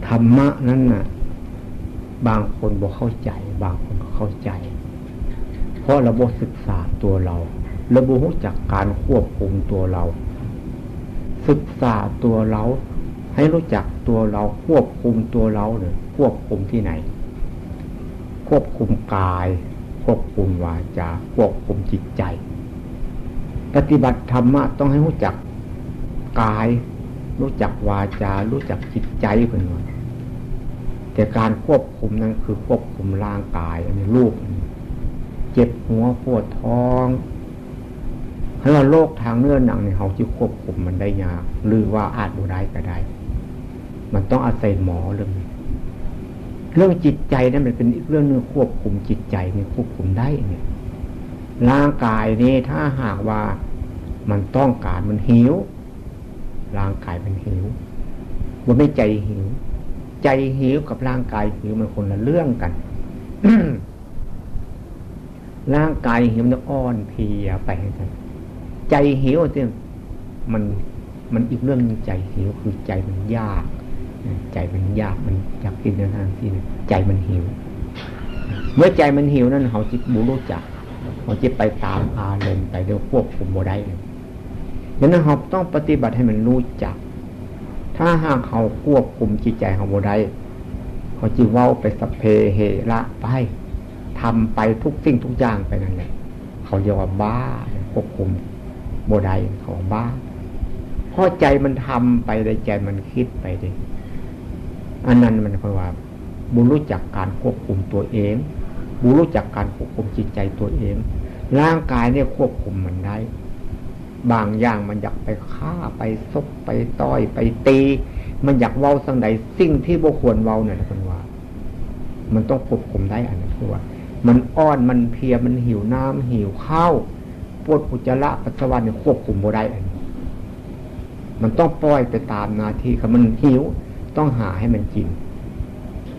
ธรรมะนั้นน่ะบางคนบ่เข้าใจบางคนก็เข้าใจเพราะเราบ่ศึกษาตัวเราบ่รู้จักการควบคุมตัวเราศึกษาตัวเราให้รู้จักตัวเราควบคุมตัวเราเนี่ยควบคุมที่ไหนควบคุมกายควบคุมวาจาควบคุมจิตใจปฏิบัติธรรมะต้องให้รู้จักกายรู้จักวาจารู้จักจิตใจเพิ่นว่าแต่การควบคุมนั้นคือควบคุมร่างกายอันนี้รูปเจ็บหัวปวดท้องเพราะว่าโรคทางเนื้อหนังเนี่ยเขาจะควบคุมมันได้ยากหรือว่าอาจบ่ได้ก็ได้มันต้องอาศัยหมอเรื่องจิตใจนั้นมันเป็นอีกเรื่องนึงควบคุมจิตใจนี่ควบคุมได้เนี่ยร่างกายนี่ถ้าหากว่า มันต้องการมันหิวร่างกายมันหิวมันไม่ใจหิวใจหิวกับร่างกายหิวมันคนละเรื่องกัน ร่างกายหิวมันอ่อนเพลียไปกันใจหิวเนี่ยมันอีกเรื่องนึงใจหิวคือใจมันยากใจมันยากมันอยากกินในทางที่ใจมันหิวเมื่อใจมันหิวนั่นเขาจิตบูรู้จักเขาจิตไปตามอารมณ์ไปเดี๋ยวควบคุมบ่ได้เลยดังนั้นเราต้องปฏิบัติให้มันรู้จักถ้าหากเขาควบคุมจิตใจเขาบ่ได้เขาจิเว้าไปสเพเหระไปทำไปทุกสิ่งทุกอย่างไปนั่นแหละเขาเรียกว่าบ้าควบคุมบ่ได้เขาบ้าเพราะใจมันทำไปเลยใจมันคิดไปเลยอันนั้นมันเพราะว่าบุรู้จักการควบคุมตัวเองบุรู้จักการควบคุมจิตใจตัวเองร่างกายเนี่ยควบคุมมันได้บางอย่างมันอยากไปฆ่าไปซบไปต้อยไปตีมันอยากเว้าสังใดสิ่งที่บ่ควรเว้าเนี่ยเป็นว่ามันต้องควบคุมได้อันนั้นคือว่ามันอ้อนมันเพลียมันหิวน้ำหิวข้าวปวดอุจจาระปัสสาวะเนี่ยควบคุมบ่ได้อันนี้มันต้องปล่อยไปตามหน้าที่ครับมันหิวต้องหาให้มันกิน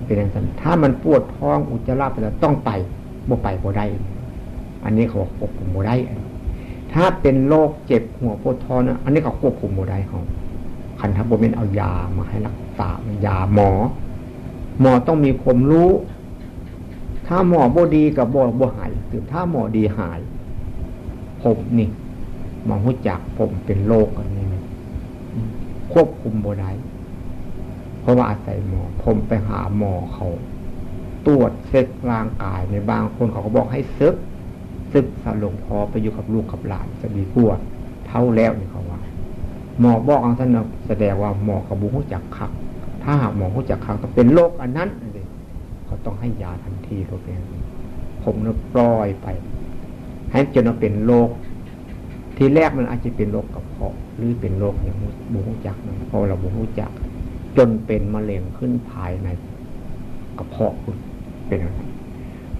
เป็นอย่างนั้นถ้ามันปวดท้องอุจจาระไปแล้วต้องไปบ่ได้อันนี้เขาควบคุมบ่ได้ถ้าเป็นโรคเจ็บหัวปวดท้องนะอันนี้เขาควบคุมบ่ได้เขาคันทับบ่แม่นเอายามาให้รักษายาหมอต้องมีความรู้ถ้าหมอบ่ดีกับบ่หายหรือถ้าหมอดีหายผมนี่หมอรู้จักผมเป็นโรคอันนี้ควบคุมบ่ได้เพราะว่าอาศัยหมอผมไปหาหมอเขาตรวจเช็คร่างกายในบางคนเขาก็บอกให้ซึกสะหลงพอไปอยู่กับลูกกับหลานจะดีกว่าเท่าแล้วนี่เขาว่าหมอบอกอันนั้นแสดงว่าหมอเขาบุรู้จักคักถ้าหากหมอรู้จักคักต้องเป็นโรคอันนั้นเลยเขาต้องให้ยาทันทีโรคนี้ผมเนี่ยปล่อยไปให้จนเป็นโรคทีแรกมันอาจจะเป็นโรคกระเพาะหรือเป็นโรคอย่างบุรู้จักนะพอเราบุรู้จักจนเป็นมะเร็งขึ้นภายในกระเพาะคุณเป็นอะไร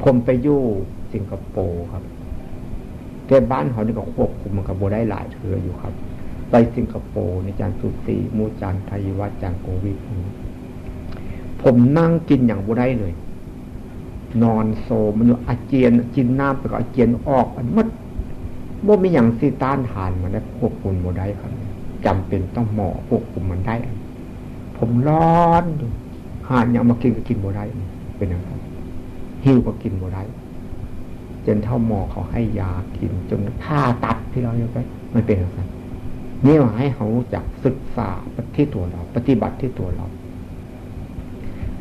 ผมไปอยู่สิงคโปร์ครับแต่บ้านเขานี่ก็ควบคุมมันกับโบได้หลายเทืออยู่ครับไปสิงคโปร์ในจานสุตีมูจานไทยวัดจานโควิดผมนั่งกินอย่างโบได้เลยนอนโซมันอยู่อาเจียนกินน้ำไปก็อาเจียนออกมันมัดบ่มีอย่างซีต้านทานมันได้ควบคุมโบได้ครับจำเป็นต้องหมอควบคุมมันได้ผมร้อนหานอย่างมากินก็กินโบได้เป็นอย่างไรหิวก็กินโบได้จนเท่าหมอเขาให้ยากินจนผ่าตัดที่เราอยู่ไปมันเป็นอย่างไรนี่ว่าให้เขารู้จักศึกษาที่ตัวเราปฏิบัติที่ตัวเรา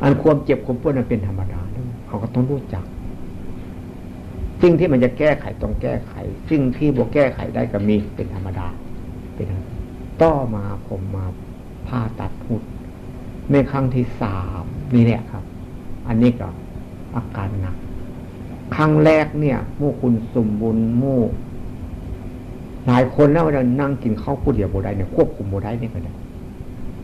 อันความเจ็บความปวดมันเป็นธรรมดาเขาก็ต้องรู้จักสิ่งที่มันจะแก้ไขต้องแก้ไขสิ่งที่บ่แก้ไขได้ก็มีเป็นธรรมดาเป็นต่อมาผมมาผ่าตัดหุดในครั้งที่3นี่แหละครับอันนี้ก็อาการหนักครั้งแรกเนี่ยหมู่คุณสมบูรณ์หมู่หลายคนแล้วเรานั่งกินข้าวผู้เดียวบ่ได้เนี่ยควบคุมบ่ได้นี่ก็ได้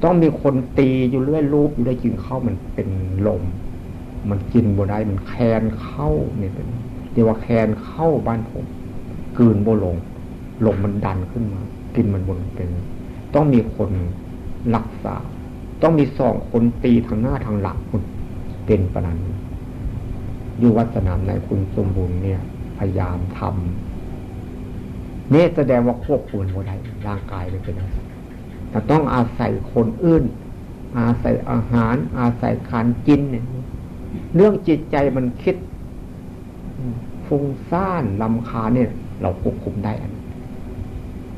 ต้องมีคนตีอยู่เรื่อยรูปอยู่ได้กินข้าวมันเป็นลมมันกินบ่ได้มันแคนเข้าเนี่ยเป็นเรียกว่าแคนเข้าบ้านผมกลืนบ่ลงลมมันดันขึ้นมากินมันบนเป็นต้องมีคนรักษาต้องมี2คนตีทางหน้าทางหลังคุณเป็นประนันอยู่วัดสนามในคุณสมบูรณ์เนี่ยพยายามทำนี่แสดงว่าควบคุมบ่ได้ร่างกายเลยเป็นอะไรแต่ต้องอาศัยคนอื่นอาศัยอาหารอาศัยการกินเนี่ยเรื่องจิตใจมันคิดฟุ้งซ่านรำคาญเนี่ยเราควบคุมได้อัน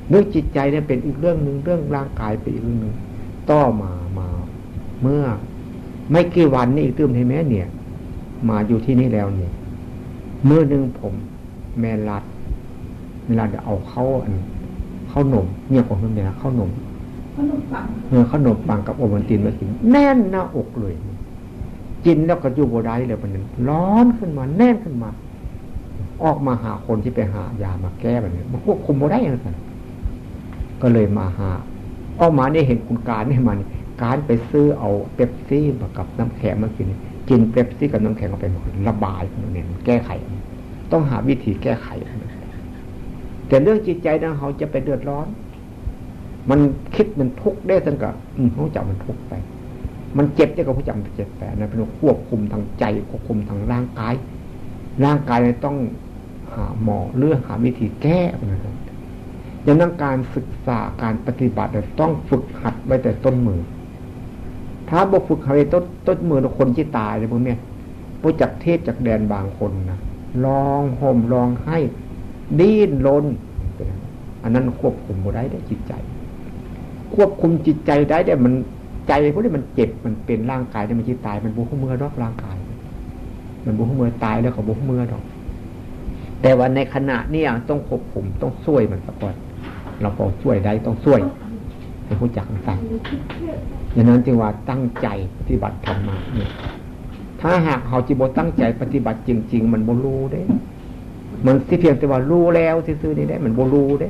เรื่องจิตใจเนี่ยเป็นอีกเรื่องนึงเรื่องร่างกายเป็นอีกเรื่องนึงต่อมาเมื่อไม่กี่วันนี่อีกตื้มให้แม่เนี่ยมาอยู่ที่นี่แล้วเนี่ยเมื่อนึงผมแม่รัดเวลาจะเอาข้าวหนมเนี่ยของคุณแม่ข้าวหนมขนมปังกับโอวัลตินมากินแน่นหน้าอกเลยกินแล้วก็อยู่บ่ได้เลยมันร้อนขึ้นมาแน่นขึ้นมาออกมาหาคนที่ไปหายามาแก้แบบนี้มันควบคุมบ่ได้ยังไงก็เลยมาหาออกมาเนี่ยเห็นคุณการเนี่ยมันการไปซื้อเอาเป๊ปซี่มากับน้ำแข็งมากินเป๊ปซี่กับน้ำแข็งเอาไประบายเนี่ยแก้ไขต้องหาวิธีแก้ไข แต่เรื่องจิตใจนะเขาจะไปเดือดร้อนมันคิดมันทุกข์ได้ตั้งแต่เขาจับมันทุกข์ไปมันเจ็บได้ก็เขาจับมันเจ็บไปนะเป็นควบคุมทางใจควบคุมทางร่างกายต้องหาหมอเรื่องหาวิธีแก้นะครับดังนั้นการศึกษาการปฏิบัติต้องฝึกหัดไว้แต่ต้นมือถ้าบ่ฝึกหัดไว้ต้นมือคนที่ตายเลยพวกเนี้ยพวกจากเทศจากแดนบางคนนะร้องห่มร้องไห้ดิ้นรนอันนั้นควบคุมบ่ได้จิตใจควบคุมจิตใจได้มันใจพวกนี้มันเจ็บมันเป็นร่างกายได้มันจิตตายมันบุกเมื่อรอบร่างกายมันบุกเมื่อตายแล้วก็บุกเมื่อดอกแต่ว่าในขณะนี้ต้องควบคุมต้องช่วยมันซะก่อนเราพอช่วยได้ต้องช่วยให้รู้จักมันสั่งดังนั้นจึงว่าตั้งใจปฏิบัติธรรมะเนี่ยถ้าหากเขาจิบ่ตั้งใจปฏิบัติจริงๆมันบ่รู้เด้มันสิเพียงแต่ว่ารู้แล้วซื่อๆนี่ได้มันบ่รู้เด้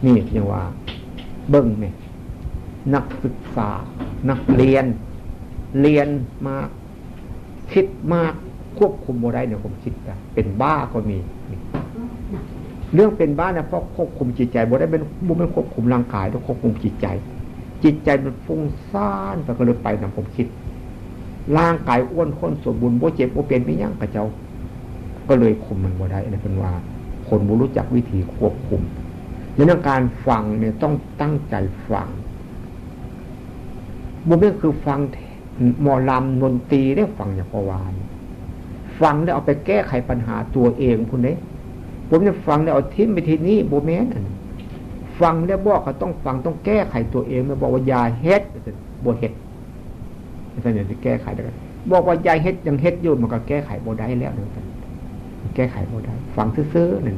นี่อย่างว่าเบิ่งเนี่ยนักศึกษานักเรียนมากคิดมากควบคุมบ่ได้เนี่ยผมคิดว่าเป็นบ้าก็มีเรื่องเป็นบ้านะเพราะควบคุมจิตใจบ่ได้เป็นควบคุมร่างกายต้องควบคุมจิตใจมันฟุ้งซ่านไปก็เลยไปนะผมคิดร่างกายอ้วนข้นสมบูรณ์บ่เจ็บบ่เป็นไม่ยั่งกระเจ้าก็เลยคุมมันบ่ได้นะเป็นว่าคนบ่รู้จักวิธีควบคุมในเรื่องการฟังเนี่ยต้องตั้งใจฟังบ่แม่นคือฟังหมอลำดนตรีได้ฟังอย่างประวานฟังแล้วเอาไปแก้ไขปัญหาตัวเองพุ่นเด้ผมจะฟังแล้วเอาทิ้งไปทีนี้บ่แม่นอันฟังแล้วบอกเขาต้องฟังต้องแก้ไขตัวเองไม่บอกว่าอย่าเฮ็ดบ่เฮ็ดนั่นอย่างที่แก้ไขได้บอกว่าอย่าเฮ็ดยังเฮ็ดอยู่มันก็แก้ไขบ่ได้แล้วนั่นแก้ไขบ่ได้ฟังซื่อๆนั่น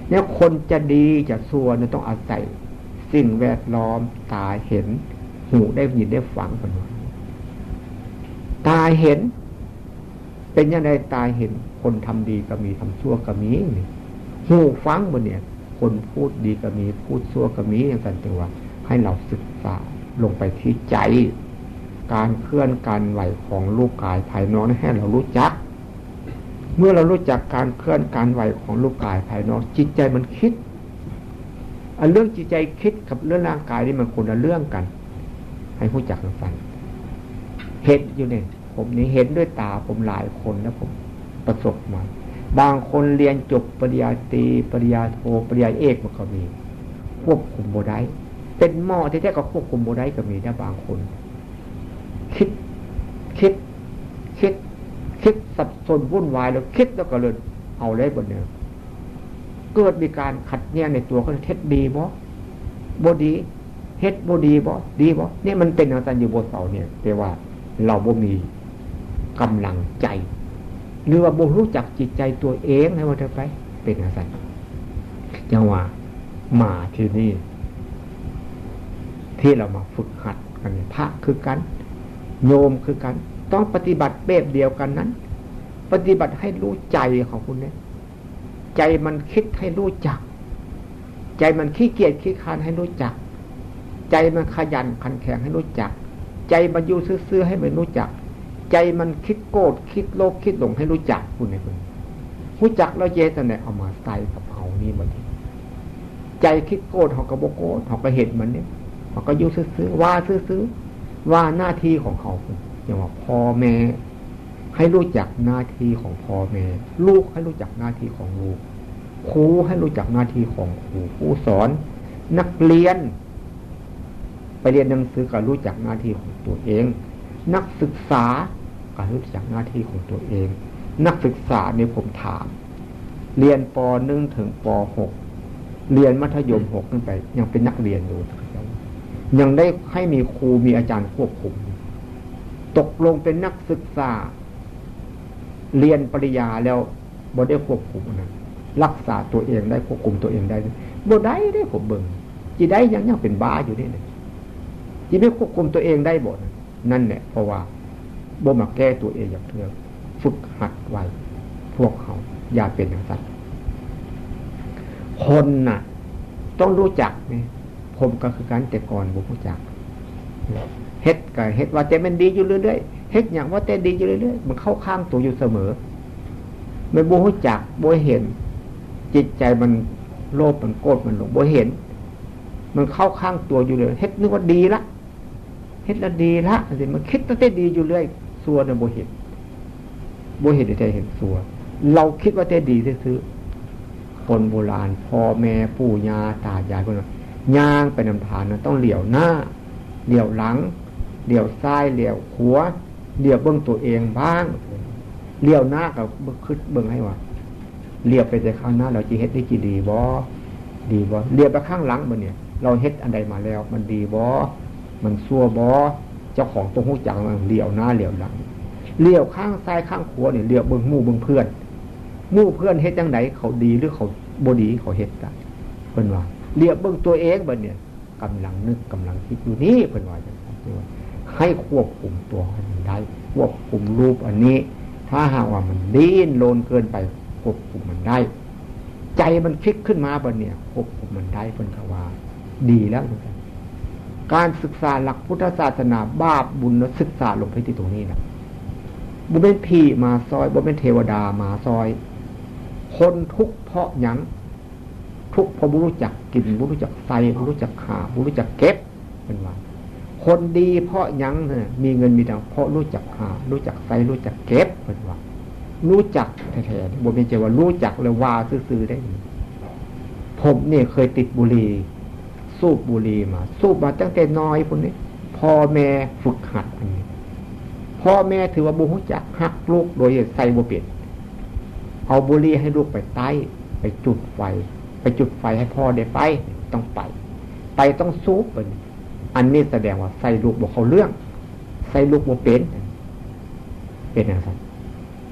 เนี่ยคนจะดีจะชั่วเนี่ยต้องอาศัยสิ่งแวดล้อมตาเห็นหูได้ยินได้ฟังกันตาเห็นเป็นยังไงตาเห็นคนทำดีก็มีทำชั่วก็มีหูฟังบนเนี่ยคนพูดดีก็มีพูดชั่วก็มีอย่างนั้นแต่ว่าให้เราศึกษาลงไปที่ใจการเคลื่อนการไหวของรูปกายภายนอกให้เรารู้จักเมื่อเรารู้จักการเคลื่อนการไหวของรูปกายภายนอกจิตใจมันคิดเรื่องจิตใจคิดกับเรื่องร่างกายนี่มันคนละเรื่องกันให้รู้จักกันฟังเห็นอยู่เนี่ยผมนี่เห็นด้วยตาผมหลายคนนะผมประสบมาบางคนเรียนจบปริญญาตรีปริญญาโทปริญญาเอกมันก็มีควบคุมบ่ได้เป็นหม้อแท้ๆก็ควบคุมบ่ได้ก็มีนะบางคนคิดสับสนวุ่นวายแล้วคิดแล้วก็เลยเอาเลยบนเนี่ยเกิดมีการขัดแย้งในตัวเขาเท็จดีบ่ดีเฮ็ดบ่ดีบ่ดีบ่เนี่ยมันเป็นอาการอยู่บนเสาเนี่ยแต่ว่าเราบ่มีกำลังใจหรือว่าบ่รู้จักจิตใจตัวเองให้มันไปเป็นอาการจังว่ามาที่นี่ที่เรามาฝึกหัดกันพระคือกันโยมคือกันต้องปฏิบัติแบบเดียวกันนั้นปฏิบัติให้รู้ใจของคุณเนี่ยใจมันคิดให้รู้จักใจมันขี้เกียจขี้คร้านให้รู้จักใจมันขยันขันแข็งให้รู้จักใจมันอยู่ซื่อๆให้มันรู้จักใจมันคิดโกรธคิดโลภคิดหลงให้รู้จักคุณเนี่ยคุณรู้จักแล้วเจตนาเอามาใส่กับเขานี่มันใจคิดโกรธเขาก็บ่โกรธเขาก็เห็นมันเนี่ยเขาก็อยู่ซื่อๆว่าซื่อๆว่าหน้าที่ของเขาอย่างว่าพ่อแม่ให้รู้จักหน้าที่ของพ่อแม่ลูกให้รู้จักหน้าที่ของลูกครูให้รู้จักหน้าที่ของครูผู้สอนนักเรียนไปเรียนหนังสือก็รู้จักหน้าที่ของตัวเองนักศึกษาก็รู้จักหน้าที่ของตัวเองนักศึกษาเนี่ยผมถามเรียนป .1 ถึงป .6 เรียนมัธยม6ขึ้นไปยังเป็นนักเรียนอยู่ยังได้ให้มีครูมีอาจารย์ควบคุมตกลงเป็นนักศึกษาเรียนปริญญาแล้วบ่ได้ควบคุมนะรักษาตัวเองได้ควบคุมตัวเองได้บ่ได้ผมเบิ่งจิได้ยังเป็นบ้าอยู่นี่เลยจิไม่ควบคุมตัวเองได้บ่นั่นแหละเพราะว่าบ่มาแก้ตัวเองอย่างเดียวฝึกหัดไว้พวกเขาอย่าเป็นอย่างนั้นคนน่ะต้องรู้จักนี่ผมก็คือการแต่ก่อนบ่รู้จักเฮ็ดก็เฮ็ดว่าแต่มันดีอยู่เรื่อยๆเฮ็ดอย่างว่าแต่ดีอยู่เรื่อยๆมันเข้าข้างตัวอยู่เสมอไม่บ่รู้จักบ่เห็นจิตใจมัน โลภมันโกรธมันหลงบ่เห็นมันเข้าข้างตัวอยู่เลยเฮ็ดนึกว่าดีละเฮ็ดแล้วดีละสิมันคิดตั้งแต่ดีอยู่เรื่อยซัวน่ะบ่เห็นแต่เห็นซัวเราคิดว่าแต่ดีซื่อๆคนโบราณพ่อแม่ปู่ย่าตายายเพิ่นว่าย่างไปนำทางนั้นต้องเหลียวหน้าเหลียวหลังเหลียวซ้ายเหลียวขวาเหลียวเบิ่งตัวเองบ้างเหลียวหน้าก็คิดเบิ่งให้ว่าเหลียวไปแต่ข้างหน้าเราสิเฮ็ดได้กี่ดีบ่เหลียวไปข้างหลังบ่เนี่ยเราเฮ็ดอันใดมาแล้วมันดีบ่มันชั่วบ่เจ้าของต้องรู้จักมันเหลียวหน้าเหลียวหลังเหลียวข้างซ้ายข้างขวาเนี่ยเหลียวเบิ่งหมู่เบิ่งเพื่อนเฮ็ดจังไดเขาดีหรือเขาบ่ดีเขาเฮ็ดได้เพิ่นว่าเหลียวเบิ่งตัวเองบัดเนี่ยกำลังนึกกำลังคิดอยู่นี่เพิ่นว่าจังซั่นว่าให้ควบคุมตัวให้ได้ควบคุมรูปอันนี้ถ้าหากว่ามันดิ้นโลนเกินไปควบคุมมันได้ใจมันคิดขึ้นมาบัดเนี่ยควบคุมมันได้เพิ่นก็ว่าดีแล้วการศึกษาหลักพุทธศาสนาบาปบุญศึกษาลงไปที่ตรงนี้นะบ่เป็นผีมาซอยบ่เป็นเทวดามาซอยคนทุกข์เพราะหยังทุกข์เพราะบ่รู้จักกินบ่รู้จักใส่บ่รู้จักหาบ่รู้จักเก็บเป็นว่าคนดีเพราะหยังเนี่ยมีเงินมีทองเพราะรู้จักหารู้จักใส่รู้จักเก็บเป็นว่ารู้จักแท้ๆบ่เป็นใจว่ารู้จักแล้วว่าซื่อๆได้ผมเนี่ยเคยติดบุหรี่สูบบุหรี่มาสูบมาตั้งแต่น้อยพุ่นนี้พ่อแม่ฝึกหัดอันนี้พ่อแม่ถือว่าบ่รู้จักฮักลูกโดยใส่บ่เป็นเอาบุหรี่ให้ลูกไปใต้ไปจุดไฟให้พ่อได้ไปต้องไปต้องสูบอันนี้แสดงว่าใส่ลูกบ่เข้าเรื่องใส่ลูกบ่เป็นอย่างนั้น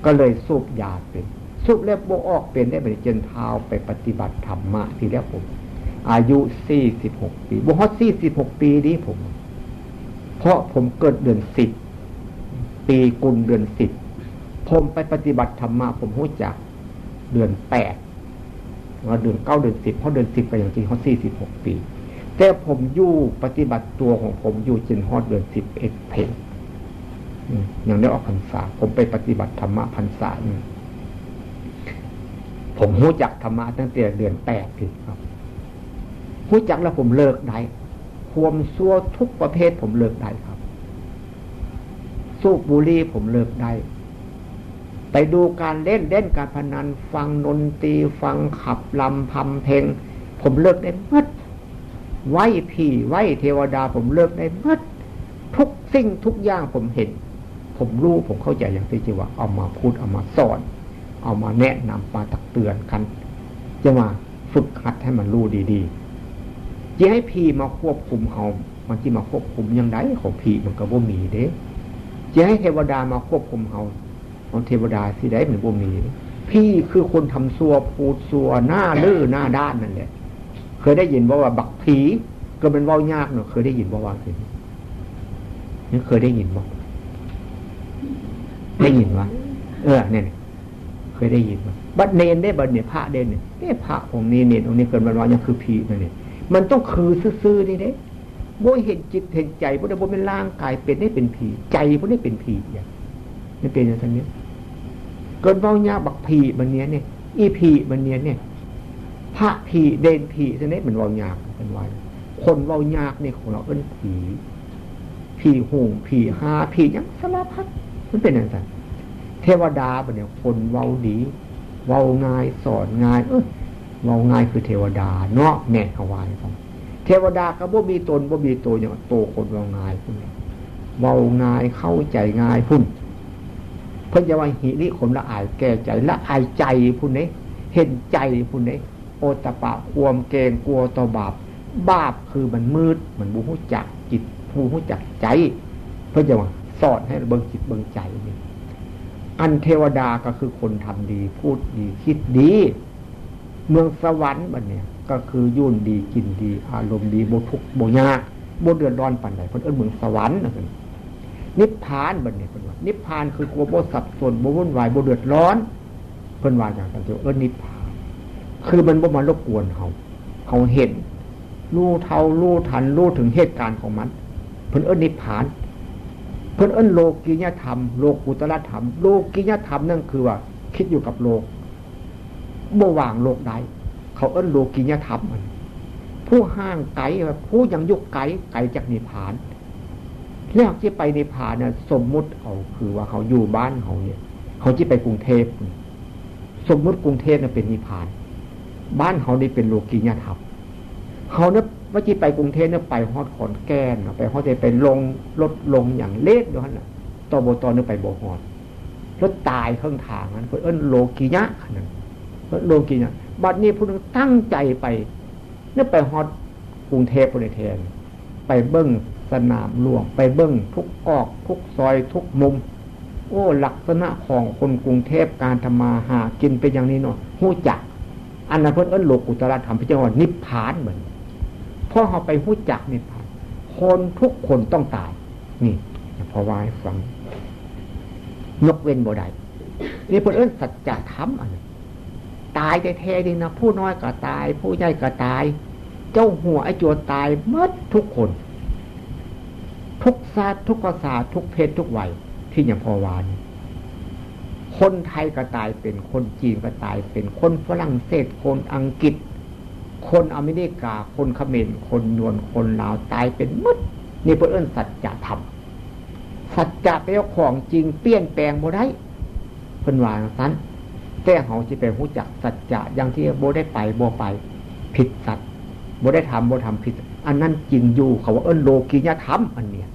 ก็เลยสูบยาเป็นสูบแล้วบ่ออกเป็นได้ไปจนเท้าไปปฏิบัติธรรมะทีแล้วผมอายุ46ปีบ่ฮอด46ปีนี้ผมเพราะผมเกิดเดือน10ปีกุลเดือน10ผมไปปฏิบัติธรรมะผมรู้จักเดือน8ว่าเดือน9เดือน10เพราะเดือน10ก็อย่างจริงฮอด46ปีแต่ผมอยู่ปฏิบัติตัวของผมอยู่จนฮอดเดือน11เพ็ญอย่างได้ออกพรรษาผมไปปฏิบัติธรรมะพรรษาผมรู้จักธรรมะตั้งแต่เดือน8ปีครับรู้จักแล้วผมเลิกได้ความชั่วทุกประเภทผมเลิกได้ครับสูบบุหรี่ผมเลิกได้ไปดูการเล่นการพนันฟังดนตรีฟังขับลำพำเพลงผมเลิกได้หมดไหว้ผีไหว้เทวดาผมเลิกได้หมดทุกสิ่งทุกอย่างผมเห็นผมรู้ผมเข้าใจอย่างที่ว่าเอามาพูดเอามาสอนเอามาแนะนำมาตักเตือนกันจะมาฝึกหัดให้มันรู้ดีๆจะให้ผีมาควบคุมเขามันที่มาควบคุมยังไงของผีมันก็บ่มีเด้จะให้เทวดามาควบคุมเขาของเทวดาสิได้มันบ่มีพี่คือคนทำซัวพูดซัวหน้าลื้อหน้าด้านนั่นแหละเคยได้ยินว่าบักผีก็เป็นว่ายากเนาะเคยได้ยินว่าคือนี่เคยได้ยินบ่ได้ยินว่าเนี่ยเคยได้ยินว่าบัดเนนได้บัดเนี่ยพระเด่นเนี่ยพระองค์นี้เนนองค์นี้เกิดมาว่ายังคือผีนั่นเนี่ยมันต้องคือซื่อๆนี่เด้บ่เห็นจิตเห็นใจบ่ได้บ่เป็นร่างกายเป็นได้เป็นผีใจบ่ได้เป็นผีอย่างนี่เป็นอย่างนั้นเนี่ยเกิดเว้ายากบักผีบัดเนี้ยเนี่ยอีผีบัดเนี้ยเนี่ยพระผีเด่นผีซะเนี่ยมันเว้ายากเป็นว่าคนเว้ายากนี่ของเราเอิ้นผีโหงผีหาผีหยังสารพัดมันเป็นอย่างนั้นเทวดาบัดเนี่ยคนเว้าดีเว้าง่ายสอนง่ายเว้าง่ายคือเทวดาเนาะแน่เขาว่าครับเทวดาก็บ่มีตนบ่มีตัวอย่างโตคนเว้าง่ายพุ่นเว้าง่ายเข้าใจง่ายพุ่นเพิ่นจะว่าหิริขมละอายแก่ใจละอายใจพุ่นนี้เห็นใจพุ่นนี้โอตปะความเกรงกลัวต่อบาปคือมันมืดมันบ่ฮู้จักจิตผู้ฮู้จักใจเพิ่นจะว่าสอนให้เบิ่งจิตเบิ่งใจนี่อันเทวดาก็คือคนทำดีพูดดีคิดดีเมืองสวรรค์บัดเนี่ยก็คือยุ่นดีกินดีอารมณ์ดีบ่ทุกข์บ่ยากบ่เดือดร้อนปานใดเพิ่นเอิ้นเมืองสวรรค์นะเพิ่นนิพพานบัดเนี่ยเพิ่นว่านิพพานคือความบ่สับสนบ่วุ่นวายบ่เดือดร้อนเพิ่นว่าอย่างนั้นเอิ้นนิพพานคือมันบ่มารบกวนเฮาเห็นรู้เท่ารู้ทันรู้ถึงเหตุการณ์ของมันเพิ่นเอิ้นนิพพานเพิ่นเอิ้นโลกิยธรรมโลกุตตรธรรมโลกิยธรรมนั่นคือว่าคิดอยู่กับโลกบ่วางโลกใด เขาเอิ้นโลกิยธรรมมันผู้ห่างไกลผู้ยังยุกไกลจากนิพพานแล้วที่ไปนิพพานน่ะสมมุติเอาคือว่าเขาอยู่บ้านเขาเนี่ยเขาที่ไปกรุงเทพสมมุติกรุงเทพน่ะเป็นนิพพานบ้านเขานี่เป็นโลกิยธรรมเขาเนี่ยว่าที่ไปกรุงเทพเนี่ยไปฮอดขอนแก่นไปฮอดไปลงรถลงอย่างเล็กด้วยน่ะตบตเนี่ยไปบ่ฮอดรถตายข้างทางนั้นเอิ้นโลกิยะนั่นโลกิยะบัดนี้ผู้นึงตั้งใจไปเนี่ยไปฮอดกรุงเทพฯประเทศไปเบิ้งสนามหลวงไปเบิ้งทุกออกทุกซอยทุกมุมโอ้ลักษณะของคนกรุงเทพการทำมาหากินเป็นอย่างนี้เนาะฮู้จักอันนั้นเพิ่นเอิ้นโลกุตระธรรมพิจารณานิพพานเหมือนพอเฮาไปฮู้จักนิพพานคนทุกคนต้องตายนี่พอว่าให้ฟังยกเว้นบ่ได้นี่เพิ่นเอิ้นสัจธรรมอันนี้ตายแท้ๆนี่นะผู้น้อยก็ตายผู้ใหญ่ก็ตายเจ้าหัวไอ้โจรตายหมดทุกคนทุกชาติทุกภาษาทุกเพศทุกวัยที่อย่างพอวานคนไทยก็ตายเป็นคนจีนก็ตายเป็นคนฝรั่งเศสคนอังกฤษคนอเมริกาคนเขมรคนยวนคนลาวตายเป็นหมดนี่เพิ่นเอิ้นสัจธรรมสัจจะเป็นของจริงเปลี่ยนแปลงบ่ได้เพิ่นว่าจังซั่นแต่เฮาสิไปรู้จักสัจจะอย่างที่บ่ได้ไปบ่ไปผิดสัจบ่ได้ทำบ่ทำผิดอันนั้นจริงอยู่เขาว่าเอิ้นโลกิยธรรมอันเนี้ย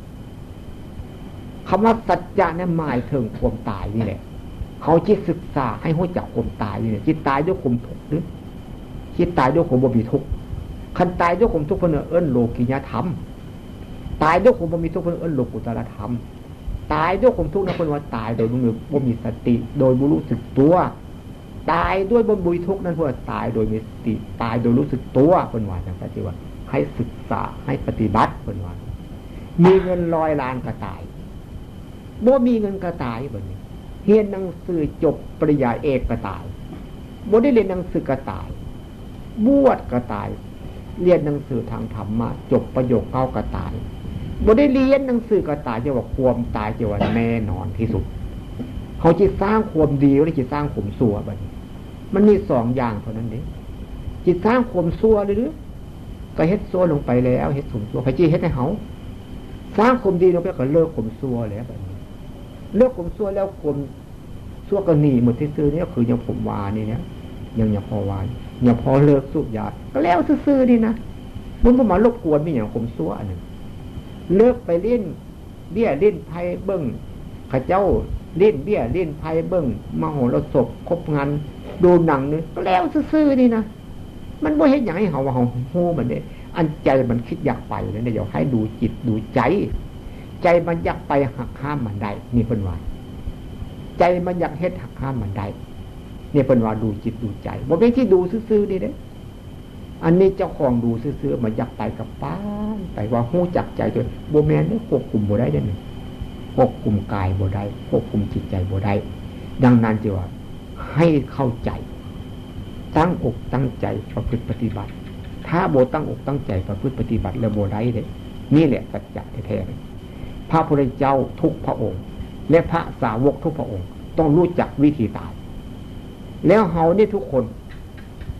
คำว่าสัจจะเนี่ยหมายถึงความตายนี่แหละเขาจิตศึกษาให้รู้จักความตายนี่แหละจิตตายด้วยความทุกข์หรือจิตตายด้วยความบ่มีทุกข์คันตายด้วยความทุกข์เพิ่นเอิ้นโลกิยธรรมตายด้วยความบ่มีทุกข์เพิ่นเอิ้นโลกุตตรธรรมตายด้วยความทุกข์นะเพิ่นว่าตายโดยบ่มีสติโดยบ่รู้สึกตัวตายด้วยบ่มีทุกข์นั่นเพิ่นว่าตายโดยมีสติตายโดยรู้สึกตัวเพิ่นว่าจังซั่นสิว่าให้ศึกษาให้ปฏิบัติเพิ่นว่ามีเงิน100 ล้านก็ตายบ่มีเงินก็ตายบัดนี้เรียนหนังสือจบปริญญาเอกก็ตายบ่ได้เรียนหนังสือก็ตายบวชก็ตายเรียนหนังสือทางธรรมะจบประโยค9ก็ตายบ่ได้เรียนหนังสือก็ตายจะว่าความตายจะว่าแน่นอนที่สุดเขาจิตสร้างความดีหรือจิตสร้างความชั่วบัดนี้มันมี2อย่างเท่านั้นเด้จิตสร้างความชั่วหรือก็เฮ็ดชั่วลงไปแล้วเฮ็ดสมชั่วไผจิเฮ็ดให้เฮาสร้างความดีลงไปก็เลิกความชั่วแล้วบัดนี้เลิกความชั่วแล้วความชั่วก็หนีหมดซื่อๆนี่ก็คืออย่างผมว่านี่เนี่ยยังพอว่าอย่าพอเลิกสูบยาก็แล้วซื่อๆนี่นะมันบ่มารบกวนมีหยังความชั่วอันนึงเลิกไปเล่นเบี้ยเล่นไพ่เบิ้งข้าเจ้าเล่นเบี้ยเล่นไพ่เบิ้งมโหรสพคบงานดูหนังนี่ก็แล้วซื่อๆนี่นะมันบ่เฮ็ดหยังให้เฮาว่าเฮาโหมันเด้อันใจมันคิดอยากไปนั่นเด้อยากให้ดูจิตดูใจใจมันอยากไปหักห้ามมันได้นี่เพิ่นว่าใจมันอยากเฮ็ดหักห้ามมันได้นี่เพิ่นว่าดูจิตดูใจบ่เป็นที่ดูซื่อๆนี่เด้อันนี้เจ้าของดูซื่อๆมันอยากไปกับป้านไปว่าฮู้จักใจตัวบ่แม่นเด้ควบคุมบ่ได้เด้นี่ควบคุมกายบ่ได้ควบคุมจิตใจบ่ได้ดังนั้นจึงว่าให้เข้าใจตั้งอกตั้งใจประพฤติปฏิบัติถ้าบ่ตั้งอกตั้งใจประพฤติปฏิบัติแล้วบ่ได้เด้นี่แหละสัจจะแท้ๆพระพุทธเจ้าทุกพระองค์และพระสาวกทุกพระองค์ต้องรู้จักวิธีตายแล้วเฮานี่ทุกคน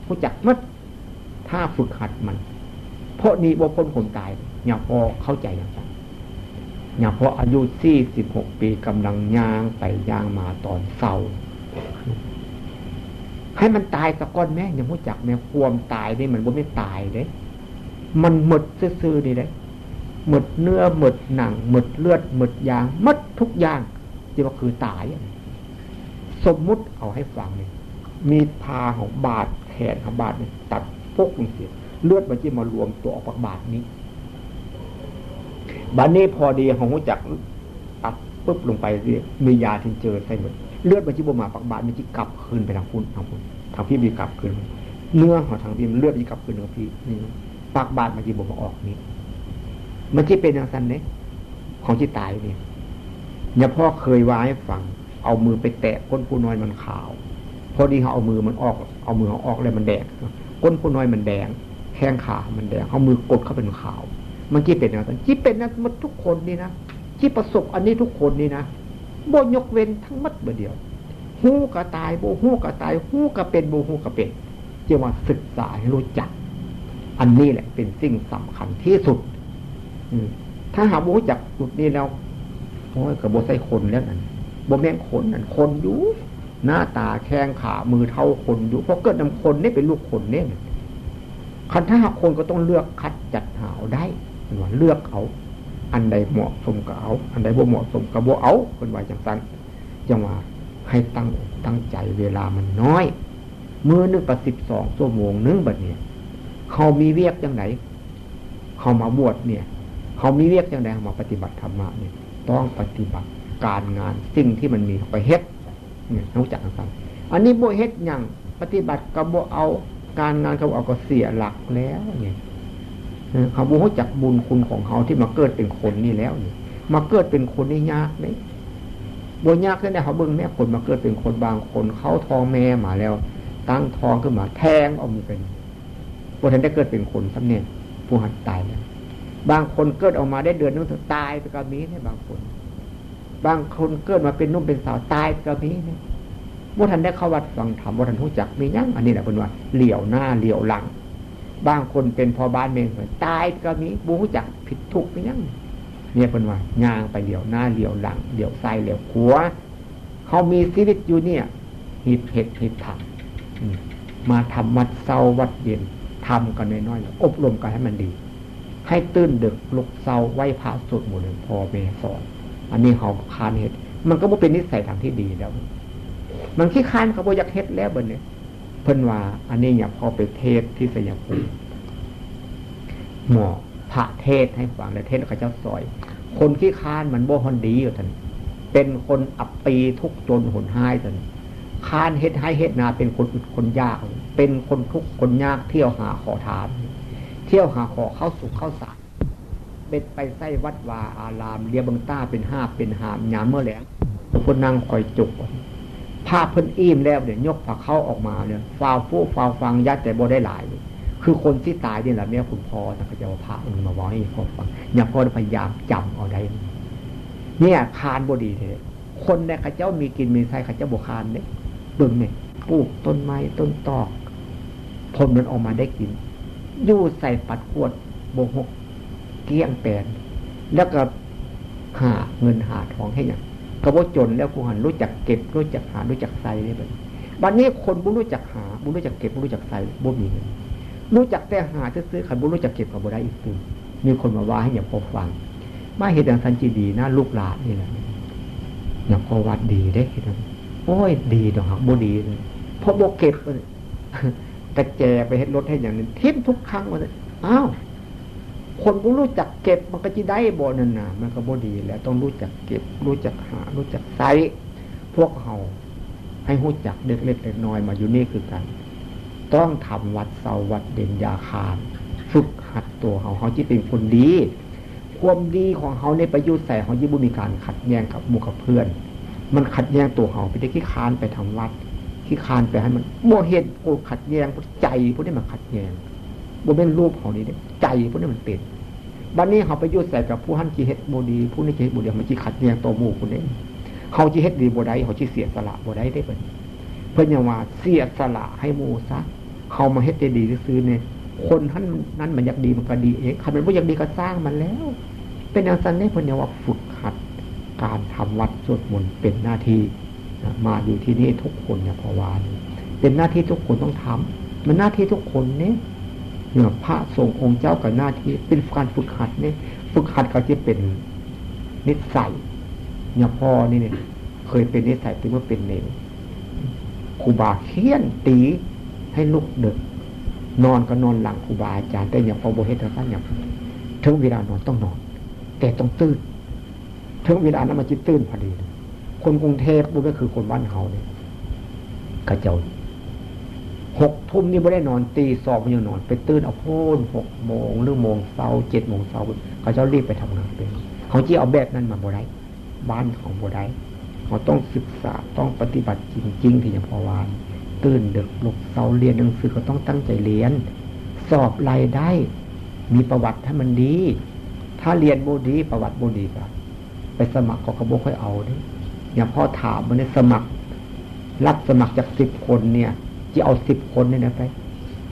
รู้จักหมดถ้าฝึกหัดมันเพราะนี้บ่พ้นคนตายอย่าพอเข้าใจอย่างนั้นอย่าพออายุ46 ปีกำลังย่างไปย่างมาตอนเศร้าให้มันตายซะก่อนแม่อย่ารู้จักแม่ความตายนี่มันบ่แม่นตายเด้มันหมดซื่อๆนี่เด้หมดเนื้อหมดหนังหมดเลือดหมดยางหมดทุกอย่างที่ว่าคือตายสมมุติเอาให้ฟังนี่มีพาของบาดแขนของบาดนี่ตัดพกลงเสียเลือดมันจะมารวมตัวออกจากบาดนี้บาดนี้พอดีของหูจักตัดปุ๊บลงไปมียาที่เจอใส่หมดเลือดมันจะบ่มาปากบาดมันจะกลับคืนไปทางพุ่นทางพี่มีกลับคืนเนื้อของทางพี่เลือดมันกลับคืนทางพี่นี่ปากบาดมันจะบ่มาออกนี่มันจะเป็นอย่างนั้นเนี่ยของที่ตายเนี่ยอย่าพ่อเคยว่าให้ฟังเอามือไปแตะก้นผู้น้อยมันขาวพอดีเขาเอามือมันออกเอามือเขาออกเลยมันแดงก้นผู้น้อยมันแดงแข้งขามันแดงเอามือกดเข้าเป็นขาวมันที่เป็นอย่างนั้นที่เป็นนั้นมันทุกคนนี่นะที่ประสบอันนี้ทุกคนนี่นะบ่ยกเว้นทั้งหมดเดียวหู้ก็ตายบ่หู้ก็ตายหู้ก็เป็นบ่หู้ก็เป็น จะมาศึกษาให้รู้จักอันนี้แหละเป็นสิ่งสำคัญที่สุดถ้าหารู้จักจุดนี้แล้วโอ้ยกับโบใส่คนแล้วนั่นโบแม่งคนนั่นคนอยู่หน้าตาแข้งขามือเท่าคนอยู่เพราะเกิดนำคนนี่เป็นลูกคนเนี่ยคันถ้าหากคนก็ต้องเลือกคัดจัดหาได้ว่าเลือกเอาอันใดเหมาะสมก็เอาอันใดบ่เหมาะสมก็บ่เอาเป็นว่าจังซั่นจังว่าให้ตั้งใจเวลามันน้อยมื้อนึงประ12ชั่วโมงนึงบัดนี้เขามีเวียกจังไหนเขามาบวชเนี่ยเขามีเวียกจังได๋มาปฏิบัติธรรมะเนี่ยต้องปฏิบัติการงานสิ่งที่มันมีไปเฮ็ดเนี่ยรู้จักกันอันนี้บ่เฮ็ดหยังปฏิบัติก็บ่เอาการงานเขาเอาก็เสียหลักแล้วเนี่ยเขาบ่รู้จักบุญคุณของเขาที่มาเกิดเป็นคนนี่แล้วนี่มาเกิดเป็นคนนี่ยากเด้บ่ยากแท้ๆเขาเบิ่งแม่คนมาเกิดเป็นคนบางคนเขาท้องแม่มาแล้วตั้งท้องขึ้นมาแทงเอามือเป็นบ่ทันได้เกิดเป็นคนซำเนี่ยผู้หันตายแล้วบางคนเกิดออกมาได้เดือนนึงตายไปก็มีเนี่ยบางคนเกิดมาเป็นนุ่มเป็นสาวตายก็มีเนี่ยบ่ทันได้เข้าวัดฟังธรรมบ่ทันรู้จักมีหยังอันนี้แหละเพิ่นว่าเหลียวหน้าเหลียวหลังบางคนเป็นพ่อบ้านเมืองตายก็มีบ่รู้จักผิดถูกมีหยังเนี่ยเพิ่นว่าย่างไปเหลียวหน้าเหลียวหลังเหลียวซ้ายเหลียวขวาเฮามีชีวิตอยู่เนี่ยหิดเฮ็ดหิดทำมาทำวัดเช้าวัดเย็นทำกันน้อยๆอบรมกันให้มันดีให้ตื่นดึกลุกเช้าไหว้พระสวดมนต์พ่อแม่สอนอันนี้เฮาคานเฮ็ดมันก็บ่เป็นนิสัยทางที่ดีแล้วมันขี้คร้านเขาบ่อยากเฮ็ดแล้วบัดนี้เพิ่นว่าอันนี้อย่าพอไปเทศที่สยามภูมิหมอพระเทศให้ฟังแล้วเทศเขาเจ้าซอยคนขี้คร้านมันบ่ฮอนดีอยู่ท่านเป็นคนอับปีทุกข์จนหนหายท่านคร้านเฮ็ดให้เฮ็ดนาเป็นคนอึดคนยากเป็นคนทุกข์คนยากเที่ยวหาขอทานเที่ยวหาขอเข้าสุขเข้าสารเป็นไปไส้วัดวาอารามเรียบังต้าเป็นห้าเป็นหามยามเมื่อแหลงคนนั่งคอยจุกภาพเพิ่นอิ่มแล้วเนี่ยยกผ้าเข้าออกมาเนี่ยฟาวฟู่ฟาวฟังยัดแต่บ่ได้หลายคือคนที่ตายนี่แหละเนี่ยคุณพ่อนะเขาจะเอาพระมันมาไว้ให้พ่อฟังอย่าพ่อพยายามจำเอาได้เนี่ยคานบ่ดีเลยคนเนี่ยเขาเจ้ามีกินมีใช้เขาเจ้าบ่คานเนี่ยเบิ่งเนี่ยปลูกต้นไม้ต้นตอกผลมันออกมาได้กินยู่ใส่ปัดขวดโบหกเกี้ยงแปนแล้วก็หาเงินหาทองให้อย่างกระโบจนแล้วกูหันรู้จักเก็บรู้จักหารู้จักใส่เนี่ยแบบบัดนี้คนบุรู้จักหาบุรู้จักเก็บบุรู้จักใส่บุมีเงินรู้จักแต่หาซื้อขันบุรู้จักเก็บกับบุได้อีกตื่นมีคนมาว่าให้อย่าพอฟังมาเหตุอย่างสันจีดีนะลูกหลานนี่แหละอย่าพอวัดดีได้เห็นโอ้ยดีดอกบุดีเลยเพราะโบเก็บแต่แจไปเฮ็ดรถให้อย่างนี้ทิมทุกครั้งว่าอ้าวคนผู้รู้จักเก็บมันก็จะได้บ่นั่นน่ะมันก็บ่ดีแล้วต้องรู้จักเก็บรู้จักหารู้จักใช้พวกเฮาให้รู้จักเล็กๆน้อยๆมาอยู่นี่คือกันต้องทำวัดเสาวัดเด่นยาคารฝึกหัดตัวเฮาจิเป็นคนดีความดีของเฮาในประโยชน์ใส่เฮาจิบ่มีการขัดแย้งกับหมู่กับเพื่อนมันขัดแย้งตัวเฮาไปได้ขี้คานไปทำวัดขี้คานไปให้มันบ่เห็นโอ้ขัดแย้งใจพวกนี้มันขัดแย้งบ่เป็นรูปเฮานี่เด้ใจพวกนี้มันเป็นบัดนี้เฮาไปยุ่งใส่กับผู้หั่นสิเฮ็ดบ่ดีผู้นี้สิเฮ็ดบ่ดีมันสิขัดแย้งต่อหมู่ผู้นี้เฮาสิเฮ็ดดีบ่ได้เฮาสิเสียสละบ่ได้เด้เพิ่นยังว่าเสียสละให้หมู่ซะเฮามาเฮ็ดได้ดีซื่อๆเนี่ยคนนั้นมันอยากดีมันก็ดีเองคันมันบ่อยากดีก็สร้างมันแล้วเป็นอย่างนั้นเนี่ยเพิ่นยังว่าฝึกหัดการทำวัดสวดมนต์เป็นหน้าที่มาอยู่ที่นี่ทุกคนเนี่ยเพราะว่าเป็นหน้าที่ทุกคนต้องทำมันหน้าที่ทุกคนเนี่ยพระสงฆ์องค์เจ้ากับหน้าที่เป็นการฝึกหัดเนี่ยฝึกหัดเขาจะเป็นนิสัยเนี่ยพ่อนี่เนี่ยเคยเป็นนิสัยถึงว่าเป็นเนรครูบาเคี่ยนตีให้ลุกดึกนอนก็นอนหลังครูบาอาจารย์แต่อย่างพอโบเฮตท่านอย่างถึงเวลานอนต้องนอนแต่ต้องตื่นถึงเวลานั้นมันจะตื่นพอดีคนกรุงเทพบุก็คือคนบ้านเขาเนี่ยกระเจ้า6 ทุ่มนี่ไม่ได้นอนตี 2มันยังนอนไปตื่นเอาโพน6 โมงหรือโมงเช้า7 โมงเช้าเขาเจ้ารีบไปทำงานเป็นเขาจี้เอาแบบนั้นมาบ่ได้บ้านของบ่ได้เขาต้องศึกษาต้องปฏิบัติจริงๆที่อย่างพอวานตื่นดึกลุกเช้าเรียนหนังสือก็ต้องตั้งใจเรียนสอบรายได้มีประวัติให้มันดีถ้าเรียนบ่ดีประวัติบ่ดีก็ไปสมัครก็บ่ค่อยเอาเด้อย่างพ่อถามมันสมัครรับสมัครจาก10 คนเนี่ยจะเอา10 คนเนี่ยนะไป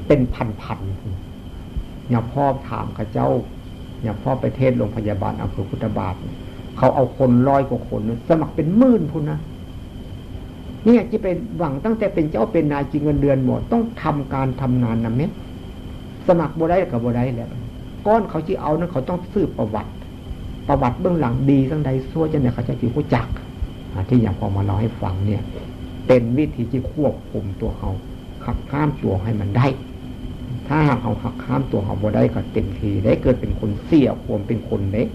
เป็นพันๆอย่าพ่อถามข้าเจ้าอย่าพ่อไปเทศโรงพยาบาลอำเภอพุทธบาทเขาเอาคน100 กว่าคนสมัครเป็นหมื่นพุ่นนะเนี่ยที่เป็นหวังตั้งแต่เป็นเจ้าเป็นนายจริงเงินเดือนหมดต้องทำการทำงานนะเม็ดสมัครบ่ได้กับบ่ได้แล้วก้อนเขาที่เอานั้นเขาต้องสืบประวัติเบื้องหลังดีทั้งใดซั่วจะเนี่ยเขาจะถือผู้จักที่อย่างพอมาเล่าให้ฟังเนี่ยเป็นวิธีที่ควบคุมตัวเขาหักห้ามตัวให้มันได้ถ้าหากเขาหักห้ามตัวเขาบ่ได้ก็เต็มทีได้เกิดเป็นคนเสียความเป็นคนเล็ก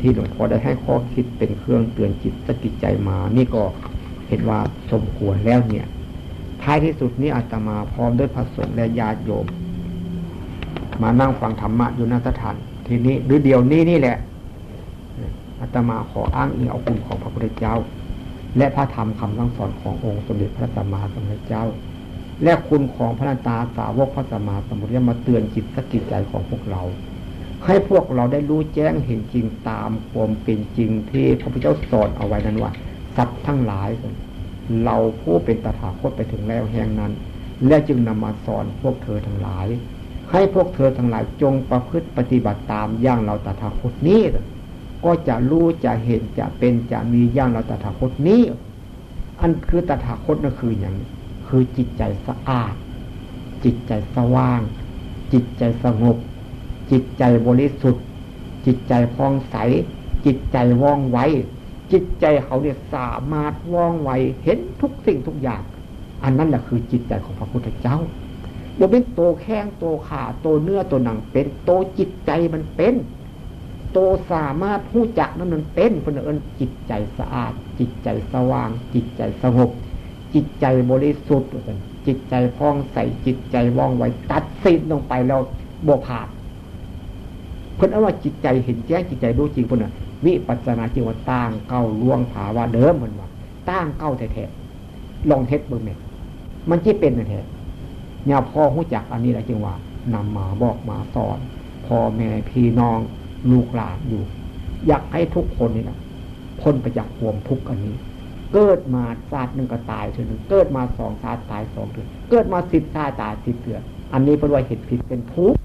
ที่หลวงพ่อได้ให้ข้อคิดเป็นเครื่องเตือนจิตสกิจใจมานี่ก็เห็นว่าสมควรแล้วเนี่ยท้ายที่สุดนี้อาตมาพร้อมด้วยพระสงฆ์และญาติโยมมานั่งฟังธรรมะอยู่ณสถานที่นี้หรือเดี๋ยวนี้นี่แหละอาตมาขออ้างอิงเอาคุณของพระพุทธเจ้าและพระธรรมคำสั่งสอนขององค์สมเด็จพระสัมมาสัมพุทธเจ้าและคุณของพระนันตาสาวกพระสัมมาสัมพุทธเจ้ามาเตือนจิตสกิจใจของพวกเราให้พวกเราได้รู้แจ้งเห็นจริงตามความเป็นจริงที่พระพุทธเจ้าสอนเอาไว้นั้นว่าสัตว์ทั้งหลายเราผู้เป็นตถาคตไปถึงแล้วแห่งนั้นและจึงนำมาสอนพวกเธอทั้งหลายให้พวกเธอทั้งหลายจงประพฤติปฏิบัติตามอย่างเราตถาคตนี้ก็จะรู้จะเห็นจะเป็นจะมีอย่างเราตถาคตนี้อันคือตถาคตนั่นคืออย่างคือจิตใจสะอาดจิตใจสว่างจิตใจสงบจิตใจบริสุทธิ์จิตใจผ่องใสจิตใจว่องไวจิตใจเขาเนี่ยสามารถว่องไวเห็นทุกสิ่งทุกอย่างอันนั้นแหละคือจิตใจของพระพุทธเจ้าบ่เป็นโตแข้งโตขาโตเนื้อโตหนังเป็นโตจิตใจมันเป็นโตสามารถรู้จักนั้นมันเป็นคนเอิ้นจิตใจสะอาดจิตใจสว่างจิตใจสงบจิตใจบริสุทธิ์จิตใจผ่องใสจิตใจว่องไวตัดสินลงไปแล้วบ่ผ่านเพิ่นเอาว่าจิตใจเห็นแจ้งจิตใจรู้จริงเพิ่นน่ะวิปัสสนาจิตว่าตั้งเก้าล่วงภาวะเดิมมันว่าตั้งเก้าแท้ๆลองเฮ็ดเบิ่งแม่มันสิเป็นแท้ๆเนี่ยพ่อรู้จักอันนี้แหละจึงว่านำมาบอกมาสอนพ่อแม่พี่น้องลูกหลานอยู่อยากให้ทุกคนนี่นะพ้นไปจากความทุกข์อันนี้เกิดมาชาติหนึ่งก็ตายเท่านึงเกิดมา2 ชาติตาย2 เทื่อเกิดมา10 ชาติตาย10 เทื่ออันนี้เป็นว่าเห็นผิดเป็นทุกข์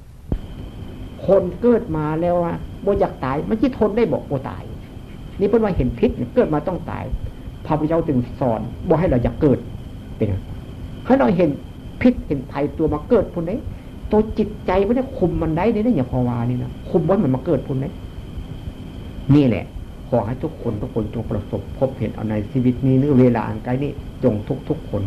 คนเกิดมาแล้วว่าบ่อยากตายมันสิทนได้บ่ตายนี่เป็นว่าเห็นผิดเกิดมาต้องตายพระพุทธเจ้าจึงสอนบ่ให้เราอยากเกิดเป็นให้เราเห็นผิดเห็นภัยตัวมาเกิดพุ่นนี้ตัวจิตใจไม่ได้คุมมันได้นี่อย่าพอวานี่นะคุมไว้มันมาเกิดพุ่นนี้นี่แหละขอให้ทุกคนจงประสบพบเห็นเอาในชีวิตนี้หรือเวลาอันใกล้นี้จงทุกคน